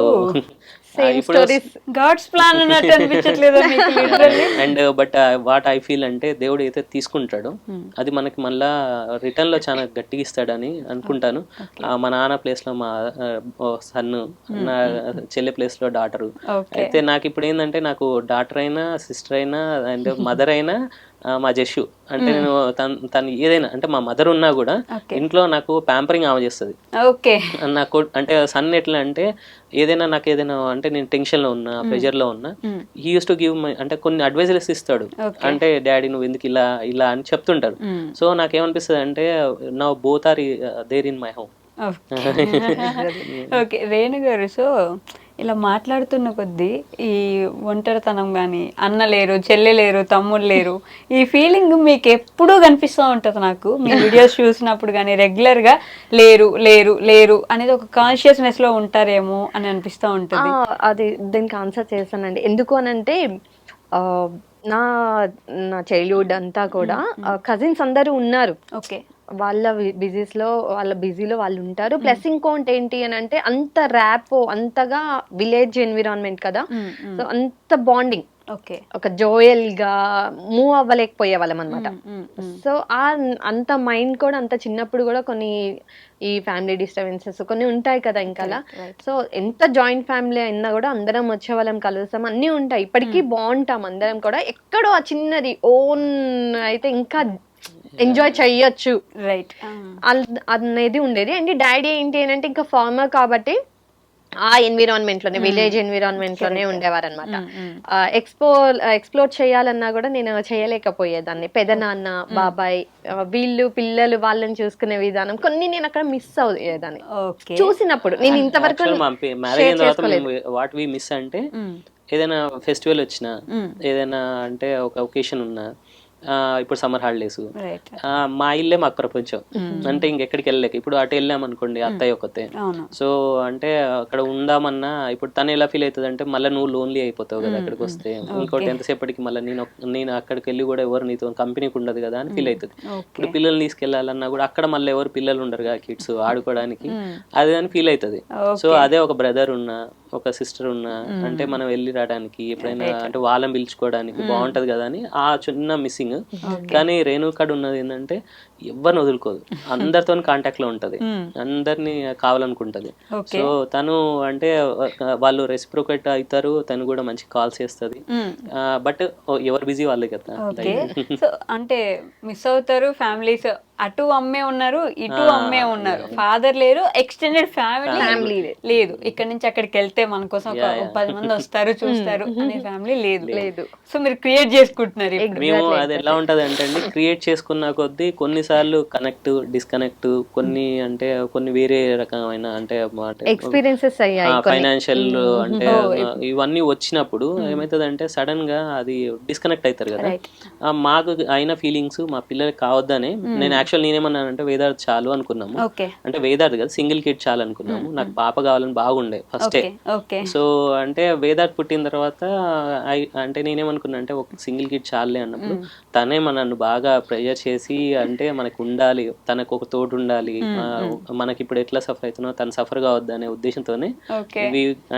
and but what I feel అంటే దేవుడు అయితే తీసుకుంటాడు అది మనకి మళ్ళా రిటర్న్ లో చాలా గట్టిగా ఇస్తాడని అనుకుంటాను. మా నాన్న ప్లేస్ లో మా సన్, నా చెల్లె ప్లేస్ లో డాటరు. అయితే నాకు ఇప్పుడు ఏంటంటే నాకు డాటర్ అయినా సిస్టర్ అయినా అండ్ మదర్ అయినా మా జస్సు. అంటే నేను తను ఏదైనా అంటే మా మదర్ ఉన్నా కూడా ఇంట్లో నాకు ప్యాంపరింగ్ ఆమె చేస్తుంది. నాకు అంటే సన్ ఎట్లా అంటే ఏదైనా నాకు ఏదైనా అంటే నేను టెన్షన్ లో ఉన్నా, ప్రెజర్ లో ఉన్నా, he use to give my అంటే కొన్ని అడ్వైజెస్ ఇస్తాడు. అంటే డాడీ నువ్వు ఎందుకు ఇలా ఇలా అని చెప్తుంటారు. సో నాకేమనిపిస్తుంది అంటే now both are there in my home. Okay Renu garu, so ఇలా మాట్లాడుతున్న కొద్దీ ఈ ఒంటరితనం కానీ, అన్న లేరు, చెల్లె లేరు, తమ్ముడు లేరు, ఈ ఫీలింగ్ మీకు ఎప్పుడూ కనిపిస్తూ ఉంటుంది. నాకు మీ వీడియోస్ చూసినప్పుడు కానీ రెగ్యులర్గా లేరు లేరు లేరు అనేది ఒక కాన్షియస్నెస్లో ఉంటారేమో అని అనిపిస్తూ ఉంటుంది. అది దీనికి ఆన్సర్ చేస్తానండి. ఎందుకు అనంటే నా చైల్డ్హుడ్ అంతా కూడా కజిన్స్ అందరూ ఉన్నారు. ఓకే, వాళ్ళ బిజీలో వాళ్ళు ఉంటారు. ప్లస్ ఇంకోటి ఏంటి అని అంటే అంత ర్యాపో, అంతగా విలేజ్ ఎన్విరాన్మెంట్ కదా, సో అంత బాండింగ్, ఓకే ఒక జోయల్ గా మూవ్ అవ్వలేకపోయే వాళ్ళం అనమాట. సో అంత మైండ్ కూడా అంత చిన్నప్పుడు కూడా కొన్ని ఈ ఫ్యామిలీ డిస్టర్బెన్సెస్ కొన్ని ఉంటాయి కదా ఇంకా అలా. సో ఎంత జాయింట్ ఫ్యామిలీ అయినా కూడా అందరం వచ్చే వాళ్ళం, కలుస్తాం, అన్నీ ఉంటాయి, ఇప్పటికీ బాగుంటాం అందరం కూడా. ఎక్కడో ఆ చిన్నది ఓన్ అయితే ఇంకా ఎంజాయ్ చెయ్యొచ్చు రైట్ అనేది ఉండేది. అండ్ డాడీ ఏంటి అని అంటే ఇంకా ఫార్మర్ కాబట్టి ఆ ఎన్విరాన్మెంట్ లోనే, విలేజ్ ఎన్విరాన్మెంట్ లోనే ఉండేవారు అనమాట. ఎక్స్ప్లోర్ చేయాలన్నా కూడా నేను చేయలేకపోయేదాన్ని. పెదనాన్న, బాబాయ్, వీళ్ళు పిల్లలు వాళ్ళని చూసుకునే విధానం కొన్ని నేను అక్కడ మిస్ అయ్యేదాన్ని చూసినప్పుడు. నేను ఇంతవరకు వాట్ వి మిస్ అంటే ఏదైనా ఫెస్టివల్ వచ్చినా, ఏదైనా అంటే ఒక ఒకేషన్ ఉన్నా, ఇప్పుడు సమ్మర్ హాలిడేస్, మా ఇల్లే మాకు ప్రపంచం. అంటే ఇంకెక్కడికి వెళ్ళలేక, ఇప్పుడు అటు వెళ్ళాం అనుకోండి అత్తయ్య ఒకతే, సో అంటే అక్కడ ఉందామన్నా ఇప్పుడు తను ఎలా ఫీల్ అవుతుంది అంటే మళ్ళీ నువ్వు లోన్లీ అయిపోతావు కదా అక్కడికి వస్తే, ఇంకోటి ఎంతసేపటికి మళ్ళీ నేను అక్కడికి వెళ్ళి కూడా ఎవరు నీతో కంపెనీకి ఉండదు కదా అని ఫీల్ అవుతుంది. ఇప్పుడు పిల్లల్ని తీసుకెళ్లాలన్నా కూడా అక్కడ మళ్ళీ ఎవరు పిల్లలు ఉండరు కదా కిడ్స్ ఆడుకోవడానికి, అది అని ఫీల్ అవుతుంది. సో అదే ఒక బ్రదర్ ఉన్నా, ఒక సిస్టర్ ఉన్నా అంటే మనం వెళ్ళి రావడానికి ఎప్పుడైనా అంటే వాళ్ళని పిలుచుకోవడానికి బాగుంటది కదా అని ఆ చిన్న మిస్సింగ్. కానీ రేణుకాడ ఉన్నది ఏంటంటే ఎవరిని వదులుకోదు, అందరితో కాంటాక్ట్ లో ఉంటది, అందరినీ కావాలనుకుంటది. సో తను అంటే వాళ్ళు రెసిప్రోకేట్ అవుతారు, తను కూడా మంచి కాల్స్ చేస్తుంది. బట్ ఎవరు బిజీ వాళ్ళే కదా. సో అంటే మిస్ అవుతారు ఫ్యామిలీస్, అటు అమ్మే ఉన్నారు, ఇటు అమ్మే ఉన్నారు, ఫాదర్ లేరు, ఎక్స్టెండెడ్ ఫ్యామిలీ లేదు. ఇక్కడ నుంచి అక్కడికి వెళ్తే మన కోసం ఒక 10 మంది వస్తారు చూస్తారు అనే ఫ్యామిలీ లేదు. సో మీరు క్రియేట్ చేసుకుంటున్నారు. మేము అది ఎలా ఉంటది అంటే అండి, క్రియేట్ చేసుకున్న కొద్దీ కొన్నిసార్లు కనెక్ట్, డిస్కనెక్ట్, కొన్ని వేరే రకమైన అంటే ఎక్స్పీరియన్సెస్ అయ్యాయి, ఫైనాన్షియల్ అంటే ఇవన్నీ వచ్చినప్పుడు ఏమైతుంది అంటే సడన్ గా అది డిస్కనెక్ట్ అవుతారు కదా. మాకు అయిన ఫీలింగ్స్ మా పిల్లలకి కావద్దనే నేను నేనేమన్నానంటే వేదార్థ్ చాలు అనుకున్నాము. అంటే వేదార్థ్ కదా, సింగిల్ కిడ్ చాలు అనుకున్నాము. నాకు పాప కావాలని బాగుండే ఫస్టే. సో అంటే వేదార్థ్ పుట్టిన తర్వాత అంటే నేనేమనుకున్నా అంటే ఒక సింగిల్ కిడ్ చాలులే అన్నప్పుడు తనే నన్ను బాగా ప్రెజర్ చేసి అంటే మనకు ఉండాలి, తనకు ఒక తోడు ఉండాలి, మనకి ఇప్పుడు ఎట్లా సఫర్ అవుతున్నా తను సఫర్ కావద్దు అనే ఉద్దేశంతోనే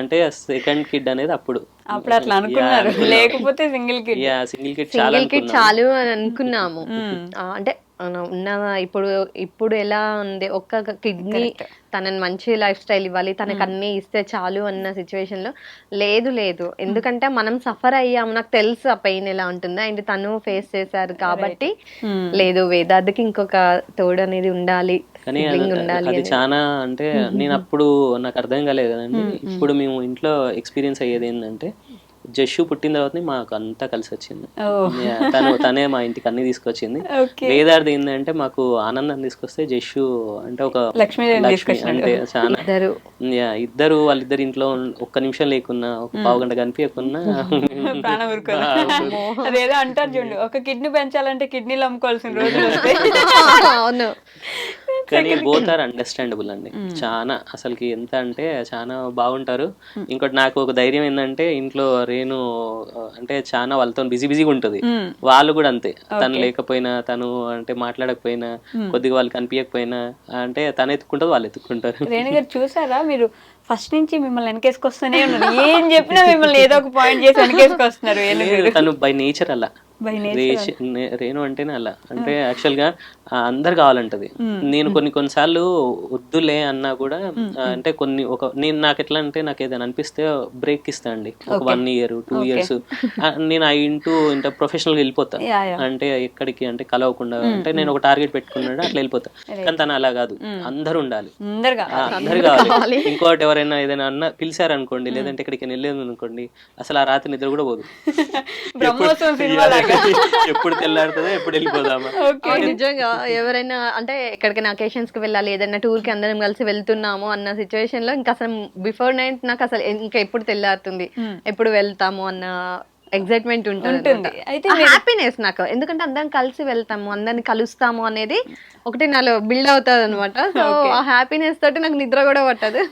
అంటే సెకండ్ కిడ్ అనేది అప్పుడు అట్లా అనుకున్నారు. లేకపోతే సింగిల్ కిడ్ చాలు అని అనుకున్నాము. అంటే ఉన్న ఇప్పుడు ఎలా ఉంది, ఒక్క కిడ్నీ తనని మంచి లైఫ్ స్టైల్ ఇవ్వాలి, తనకు అన్ని ఇస్తే చాలు అన్న సిచ్యువేషన్ లో లేదు. ఎందుకంటే మనం సఫర్ అయ్యాము, నాకు తెలుసు ఆ పెయిన్ ఎలా ఉంటుందో, అండ్ తను ఫేస్ చేశారు కాబట్టి లేదు, వేదార్థకి ఇంకొక తోడు అనేది ఉండాలి. కానీ అది చాలా అంటే నేను అప్పుడు నాకు అర్థం కాలేదు కదండి. ఇప్పుడు మేము ఇంట్లో ఎక్స్పీరియన్స్ అయ్యేది ఏంటంటే జస్సు పుట్టిన తర్వాత మాకు అంతా కలిసి వచ్చింది. తనే మా ఇంటికి అన్ని తీసుకొచ్చింది. వేదార్థ్ ఏంటంటే మాకు ఆనందం తీసుకొస్తే జస్సు అంటే ఒక లక్ష్మి అంటే చాలా ఇద్దరు వాళ్ళిద్దరు ఇంట్లో ఒక్క నిమిషం లేకున్నా, ఒక పావు గంట కనిపించకున్నా అదేదో అంటారు చూడండి, ఒక కిడ్నీ పెంచాలంటే కిడ్నీలు అమ్ముకోవాల్సిన రోజులు వస్తాయి. అవును. కానీ బోత్ ఆర్ అండర్స్టాండబుల్ అండి. చాలా అసలుకి ఎంత అంటే చాలా బాగుంటారు. ఇంకోటి నాకు ఒక ధైర్యం ఏంటంటే ఇంట్లో రేణు అంటే చాలా వాళ్ళతో బిజీగా ఉంటది, వాళ్ళు కూడా అంతే. తను లేకపోయినా, తను అంటే మాట్లాడకపోయినా, కొద్దిగా వాళ్ళు కనిపించకపోయినా అంటే తను ఎత్తుకుంటుంది, వాళ్ళు ఎత్తుకుంటారు. రేణు గారు చూసారా, మీరు ఫస్ట్ నుంచి మిమ్మల్ని వెనకేసుకొస్తూనే ఉన్నారు, ఏం చెప్పినా మిమ్మల్ని ఏదో ఒక పాయింట్ చేసి వెనకేసుకొస్తున్నారు. తను బై నేచర్ అలా, రేణు అంటేనే అలా. అంటే యాక్చువల్ గా అందరు కావాలంటది. నేను కొన్నిసార్లు వద్దులే అన్నా కూడా అంటే నేను నాకు ఎట్లా అంటే నాకు ఏదైనా అనిపిస్తే బ్రేక్ ఇస్తా అండి, ఒక 1 year 2 years నేను ఇంట ప్రొఫెషనల్ గా వెళ్ళిపోతా. అంటే ఎక్కడికి అంటే కలవకుండా, అంటే నేను ఒక టార్గెట్ పెట్టుకున్నాడు అట్లా వెళ్ళిపోతా. కానీ తను అలా కాదు, అందరు ఉండాలి, అందరు కావాలి. ఇంకోటి ఎవరైనా ఏదైనా పిలిచారనుకోండి, లేదంటే ఎక్కడికి వెళ్ళేది అనుకోండి, అసలు ఆ రాత్రి నిద్ర కూడా పోదు. ఎప్పుడు తెల్లాడుతుందో ఎప్పుడు వెళ్ళిపోదామా. నిజంగా ఎవరైనా అంటే ఎక్కడికైనా అకేషన్స్ కి వెళ్ళాలి, ఏదైనా టూర్ కి అందరం కలిసి వెళ్తున్నాము అన్న సిచ్యువేషన్ లో ఇంకా అసలు బిఫోర్ నైట్ నాకు అసలు ఇంకా ఎప్పుడు తెల్లారుతుంది, ఎప్పుడు వెళ్తాము అన్న ఎగ్జైట్మెంట్ ఉంటుంది. హ్యాపీనెస్ నాకు, ఎందుకంటే అందరం కలిసి వెళ్తాము, అందరిని కలుస్తాము అనేది ఒకటి నాలో బిల్డ్ అవుతుంది అనమాట. సో ఆ హ్యాపీనెస్ తోటి నాకు నిద్ర కూడా పట్టదు.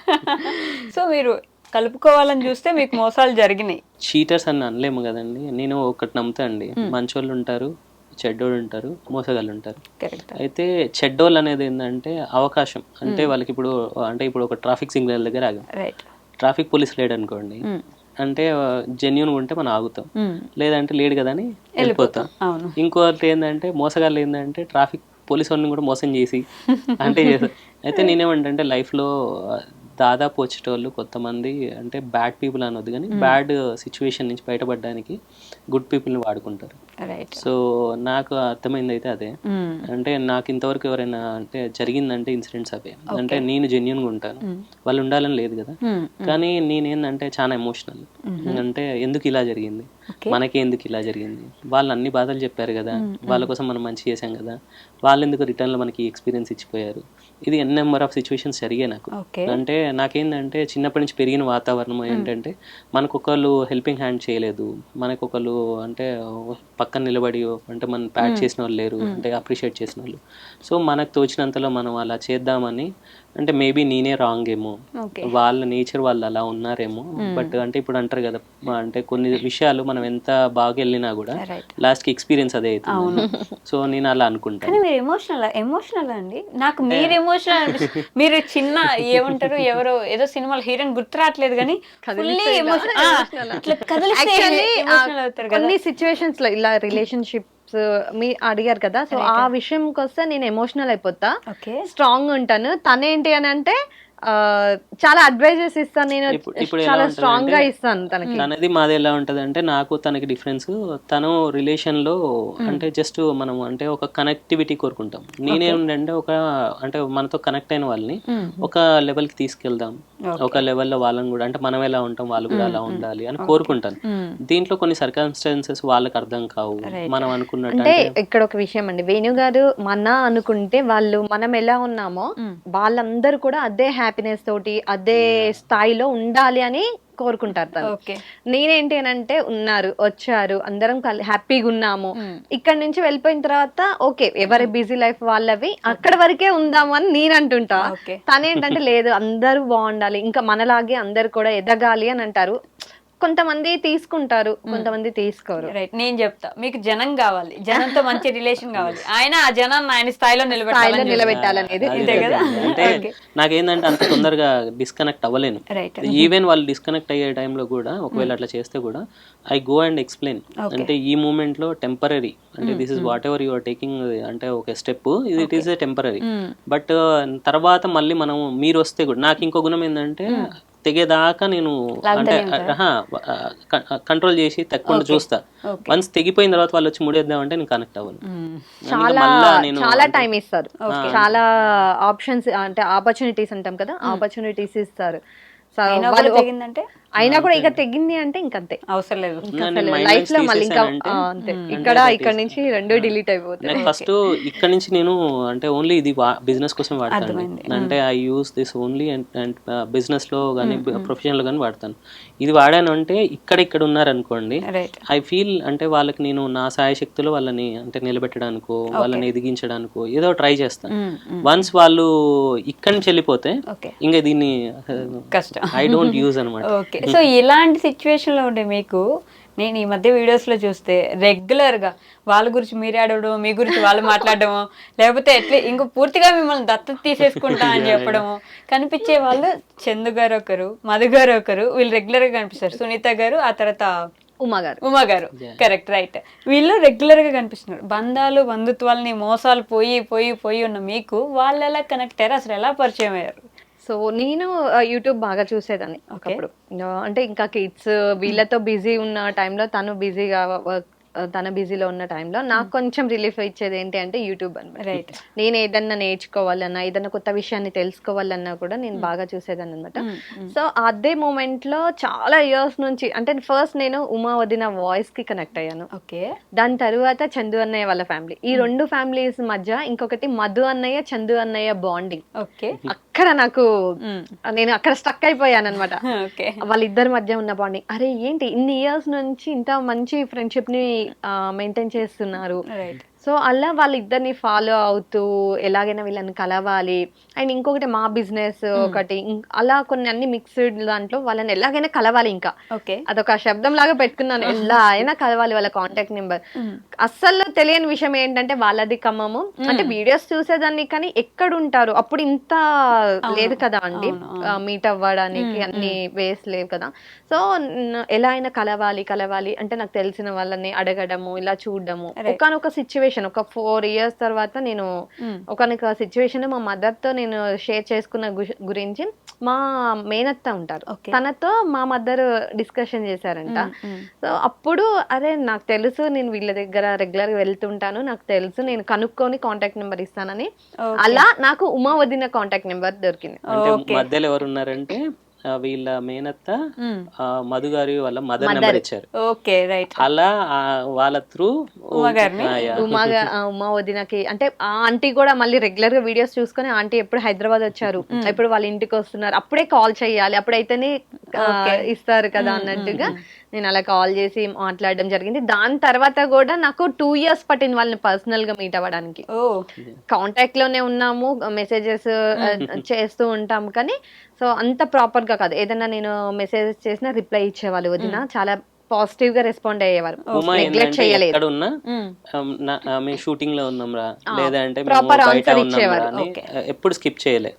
సో మీరు కలుపుకోవాలని చూస్తే మీకు మోసాలు జరిగినాయి. చీటర్స్ అని అనలేము కదండి. నేను ఒకటి నమ్ముతా అండి, మంచోళ్ళు ఉంటారు, చెడ్డోళ్ళు ఉంటారు, మోసగాళ్ళు ఉంటారు. అయితే చెడ్డోళ్ళు అనేది ఏంటంటే అవకాశం, అంటే వాళ్ళకి ఇప్పుడు అంటే ఇప్పుడు ఒక ట్రాఫిక్ సిగ్నల్ దగ్గర ఆగాం, ట్రాఫిక్ పోలీస్ లేడు అనుకోండి, అంటే జెన్యున్ ఉంటే మనం ఆగుతాం, లేదంటే లేడు కదా అని వెళ్ళిపోతాం. ఇంకోటి ఏంటంటే మోసగాళ్ళు ఏంటంటే ట్రాఫిక్ పోలీస్ వాళ్ళని కూడా మోసం చేసి అంటే అయితే నేనేమంటే లైఫ్లో దాదాపు వచ్చేటోళ్ళు కొంతమంది అంటే బ్యాడ్ పీపుల్ అనొద్దు కానీ బ్యాడ్ సిచ్యువేషన్ నుంచి బయటపడడానికి గుడ్ పీపుల్ని వాడుకుంటారు. సో నాకు అర్థమైంది అయితే అదే, అంటే నాకు ఇంతవరకు ఎవరైనా అంటే జరిగిందంటే ఇన్సిడెంట్స్ అవే, అంటే నేను జెన్యున్గా ఉంటాను, వాళ్ళు ఉండాలని లేదు కదా, కానీ నేనేందంటే చాలా ఎమోషనల్, అంటే ఎందుకు ఇలా జరిగింది, మనకి ఎందుకు ఇలా జరిగింది, వాళ్ళు అన్ని బాధలు చెప్పారు కదా, వాళ్ళ కోసం మనం మంచి చేసాం కదా, వాళ్ళు ఎందుకు రిటర్న్లో మనకి ఎక్స్పీరియన్స్ ఇచ్చిపోయారు, ఇది ఎన్ నెంబర్ ఆఫ్ సిచ్యువేషన్స్ జరిగాయి నాకు. అంటే నాకేంటంటే చిన్నప్పటి నుంచి పెరిగిన వాతావరణం ఏంటంటే మనకు ఒకళ్ళు హెల్పింగ్ హ్యాండ్ చేయలేదు, మనకు ఒకళ్ళు అంటే పక్కన నిలబడి అంటే మనం ప్యాడ్ చేసిన వాళ్ళు లేరు, అంటే అప్రిషియేట్ చేసిన వాళ్ళు. సో మనకు తోచినంతలో మనం అలా చేద్దామని, అంటే మేబీ నేనే రాంగ్ ఏమో, వాళ్ళ నేచర్ వాళ్ళు అలా ఉన్నారేమో, బట్ అంటే ఇప్పుడు అంటారు కదా అంటే కొన్ని విషయాలు మనం ఎంత బాగా వెళ్ళినా కూడా లాస్ట్కి ఎక్స్పీరియన్స్ అదే అవుతుంది. సో నేను అలా అనుకుంటాను. మీరు ఎమోషనల్ అండి, నాకు మీరు ఎమోషనల్, మీరు చిన్న ఏమంటారు ఎవరో ఏదో సినిమాలో హీరోయిన్ గుర్తు రావట్లేదు కానీ కొన్ని సిచ్యువేషన్స్ లో ఇలా రిలేషన్షిప్స్ మీ అడిగారు కదా, సో ఆ విషయంకి వస్తే నేను ఎమోషనల్ అయిపోతా, స్ట్రాంగ్ ఉంటాను. తనేంటి అని అంటే చాలా అడ్వైజెస్ ఇస్తాను, నేను చాలా స్ట్రాంగ్ గా ఇస్తాను తనకి. తనది మాది ఎలా ఉంటది అంటే నాకు తనకి డిఫరెన్స్, తను రిలేషన్ లో అంటే జస్ట్ మనం అంటే ఒక కనెక్టివిటీ కోరుకుంటాం, నేనేంటంటే ఒక అంటే మనతో కనెక్ట్ అయిన వాళ్ళని ఒక లెవెల్ కి తీసుకెళ్దాం, ఒక లెవెల్లో వాళ్ళని కూడా అంటే మనం ఎలా ఉంటాం వాళ్ళు కూడా అలా ఉండాలి అని కోరుకుంటాను. దీంట్లో కొన్ని సర్కమ్స్టాన్సెస్ వాళ్ళకి అర్థం కావు మనం అనుకున్నట్టు. అంటే ఇక్కడ ఒక విషయం అండి, వేణు గారు మన అనుకుంటే వాళ్ళు మనం ఎలా ఉన్నామో వాళ్ళందరూ కూడా అదే హ్యాపీనెస్ తోటి అదే స్థాయిలో ఉండాలి అని కోరుకుంటారు తను. నేనేంటి అని అంటే ఉన్నారు, వచ్చారు, అందరం హ్యాపీగా ఉన్నాము, ఇక్కడ నుంచి వెళ్ళిపోయిన తర్వాత ఓకే ఎవరి బిజీ లైఫ్ వాళ్ళవి, అక్కడ వరకే ఉందాము అని నేను అంటుంటా. తనేంటంటే లేదు అందరూ బాగుండాలి, ఇంకా మనలాగే అందరు కూడా ఎదగాలి అని అంటారు. కొంతమంది తీసుకుంటారు, కొంతమంది తీసుకోరు. రైట్, నేను చెప్తా, మీకు జనం కావాలి, జనంతో మంచి రిలేషన్ కావాలి, ఆయన ఆ జనాన్ని ఆయన స్థాయిలో నిలబెట్టాలనేది. అంటే నాకేంటంటే అంత తొందరగా డిస్కనెక్ట్ అవ్వలేను. ఈవెన్ వాళ్ళు డిస్కనెక్ట్ అయ్యే టైంలో కూడా ఒకవేళ అట్లా చేస్తే కూడా ఐ గో అండ్ ఎక్స్ప్లెయిన్, అంటే ఈ మూమెంట్ లో టెంపరరీ, అంటే this is whatever you are taking, అంటే ఒక స్టెప్ ఇది it is a temporary, but తర్వాత మళ్ళీ మనం మీరు వస్తే కూడా నాకు ఇంకో గుణం ఏంటంటే తెగేదాకా నేను అంటే కంట్రోల్ చేసి తక్కువ చూస్తా. వన్స్ తెగిపోయిన తర్వాత వాళ్ళు వచ్చి ముడేద్దామంటే నేను కనెక్ట్ అవ్వను. చాలా టైం ఇస్తారు, చాలా ఆప్షన్స్ అంటే ఆపర్చునిటీస్ అంటాం కదా, ఆపర్చునిటీస్ ఇస్తారు. అయినా కూడా ఇక తెగింది అంటే ఇంకంతే, అవసరం లేదు లైఫ్ లో మళ్ళీ ఇంకా అంతే, ఇక్కడ నుంచి రెండు డిలీట్ అయిపోతాయి. ఫస్ట్ ఇక్కడ నుంచి నేను అంటే ఓన్లీ ఇది బిజినెస్ కోసం వాడతాను, అంటే I use this only and business లో కానీ ప్రొఫెషనల్ లో కానీ వాడతాను. ఇది వాడాను అంటే ఇక్కడ ఉన్నారు అనుకోండి, ఐ ఫీల్ అంటే వాళ్ళకి నేను నా సాయశక్తిలో వాళ్ళని అంటే నిలబెట్టడానికో వాళ్ళని ఎదిగించడానికో ఏదో ట్రై చేస్తాను. వన్స్ వాళ్ళు ఇక్కడి నుంచి వెళ్ళిపోతే ఇంకా దీన్ని కష్టం, ఐ డోంట్ యూజ్ అనమాట. సో ఇలాంటి సిచ్యువేషన్ లో ఉండే మీకు నేను ఈ మధ్య వీడియోస్ లో చూస్తే రెగ్యులర్ గా వాళ్ళ గురించి మీరు ఆడడం, మీ గురించి వాళ్ళు మాట్లాడడము, లేకపోతే ఎట్లా ఇంకో పూర్తిగా మిమ్మల్ని దత్తత తీసేసుకుంటా అని చెప్పడము కనిపించే వాళ్ళు చందు గారు ఒకరు, మధు గారు ఒకరు, వీళ్ళు రెగ్యులర్ గా కనిపిస్తారు, సునీత గారు, ఆ తర్వాత ఉమా గారు కరెక్ట్ రైట్, వీళ్ళు రెగ్యులర్ గా కనిపిస్తున్నారు. బంధాలు బంధుత్వాలని మోసాలు పోయి ఉన్న మీకు వాళ్ళు ఎలా కనెక్ట్ అయ్యారు, అసలు ఎలా పరిచయం అయ్యారు? సో నేను యూట్యూబ్ బాగా చూసేదాన్ని ఒకప్పుడు, అంటే ఇంకా కిడ్స్ వీళ్ళతో బిజీ ఉన్న టైంలో తను బిజీగా తన బిజీలో ఉన్న టైంలో నాకు కొంచెం రిలీఫ్ ఇచ్చేది ఏంటి అంటే యూట్యూబ్ అనమాట. రైట్, నేను ఏదన్నా నేర్చుకోవాలన్నా ఏదన్నా కొత్త విషయాన్ని తెలుసుకోవాలన్నా కూడా నేను బాగా చూసేదాన్ని అనమాట. సో అదే మూమెంట్ లో చాలా ఇయర్స్ నుంచి అంటే ఫస్ట్ నేను ఉమా వదిన వాయిస్ కి కనెక్ట్ అయ్యాను. ఓకే, దాని తర్వాత చందు అన్నయ్య వాళ్ళ ఫ్యామిలీ, ఈ రెండు ఫ్యామిలీస్ మధ్య ఇంకొకటి మధు అన్నయ్య చందు అన్నయ్య బాండింగ్. ఓకే, అక్కడ నాకు నేను అక్కడ స్టక్ అయిపోయాను అనమాట. వాళ్ళిద్దరి మధ్య ఉన్న బాండింగ్, అరే ఏంటి ఇన్ని ఇయర్స్ నుంచి ఇంత మంచి ఫ్రెండ్షిప్ ని మెయింటైన్ చేస్తున్నారు. సో సో అలా వాళ్ళిద్దరిని ఫాలో అవుతూ ఎలాగైనా వీళ్ళని కలవాలి. అండ్ ఇంకొకటి మా బిజినెస్ ఒకటి అలా కొన్ని అన్ని మిక్స్డ్ దాంట్లో వాళ్ళని ఎలాగైనా కలవాలి. ఇంకా అదొక శబ్దం లాగా పెట్టుకున్నాను, ఎలా అయినా కలవాలి వాళ్ళ కాంటాక్ట్ నెంబర్. అస్సలు తెలియని విషయం ఏంటంటే వాళ్ళది ఖమ్మము, అంటే వీడియోస్ చూసేదాన్ని కానీ ఎక్కడ ఉంటారు అప్పుడు ఇంత లేదు కదా అండి మీట్ అవ్వడానికి, అన్ని వేస్ లేవు కదా. సో ఎలా అయినా కలవాలి అంటే నాకు తెలిసిన వాళ్ళని అడగడము, ఇలా చూడడము. ఒకనొక సిచ్యువేషన్ ఒక 4 years తర్వాత నేను ఒకనొక సిచ్యువేషన్ మా మదర్ తో నేను షేర్ చేసుకున్న గురించి మా మేనత్త ఉంటారు, తనతో మా మదర్ డిస్కషన్ చేశారంట. సో అప్పుడు అరే నాకు తెలుసు, నేను వీళ్ళ దగ్గర రెగ్యులర్ గా వెళ్తుంటాను, నాకు తెలుసు, నేను కనుక్కొని కాంటాక్ట్ నెంబర్ ఇస్తానని, అలా నాకు ఉమా వదిన కాంటాక్ట్ నెంబర్ దొరికింది. మధ్యలో ఎవరు ఉన్నారంటే వీళ్ళ మేనత్త మధు గారి వాళ్ళ మదర్ నెంబర్ ఇచ్చారు. అలా వాళ్ళ త్రూ ఉమా వదినకి, అంటే ఆ ఆంటీ కూడా మళ్ళీ రెగ్యులర్ గా వీడియోస్ చూసుకొని ఆంటీ ఎప్పుడు హైదరాబాద్ వచ్చారు, ఎప్పుడు వాళ్ళ ఇంటికి వస్తున్నారు, అప్పుడే కాల్ చేయాలి, అప్పుడైతేనే ఇస్తారు కదా అన్నట్టుగా నేను అలా కాల్ చేసి మాట్లాడడం జరిగింది. దాని తర్వాత కూడా నాకు 2 years పట్టింది వాళ్ళని పర్సనల్ గా మీట్ అవ్వడానికి. కాంటాక్ట్ లోనే ఉన్నాము, మెసేజెస్ చేస్తూ ఉంటాము కానీ సో అంత ప్రాపర్ గా కాదు. ఏదైనా నేను మెసేజ్ చేసినా రిప్లై ఇచ్చేవాళ్ళు వదిన, చాలా పాజిటివ్ గా రెస్పాండ్ అయ్యేవారు, నెగ్లెక్ట్ చేయలేదు. మేము షూటింగ్ లో ఉన్నాం రా, లేదంటే బయట ఉన్నాం ఎప్పుడు స్కిప్ చేయలే.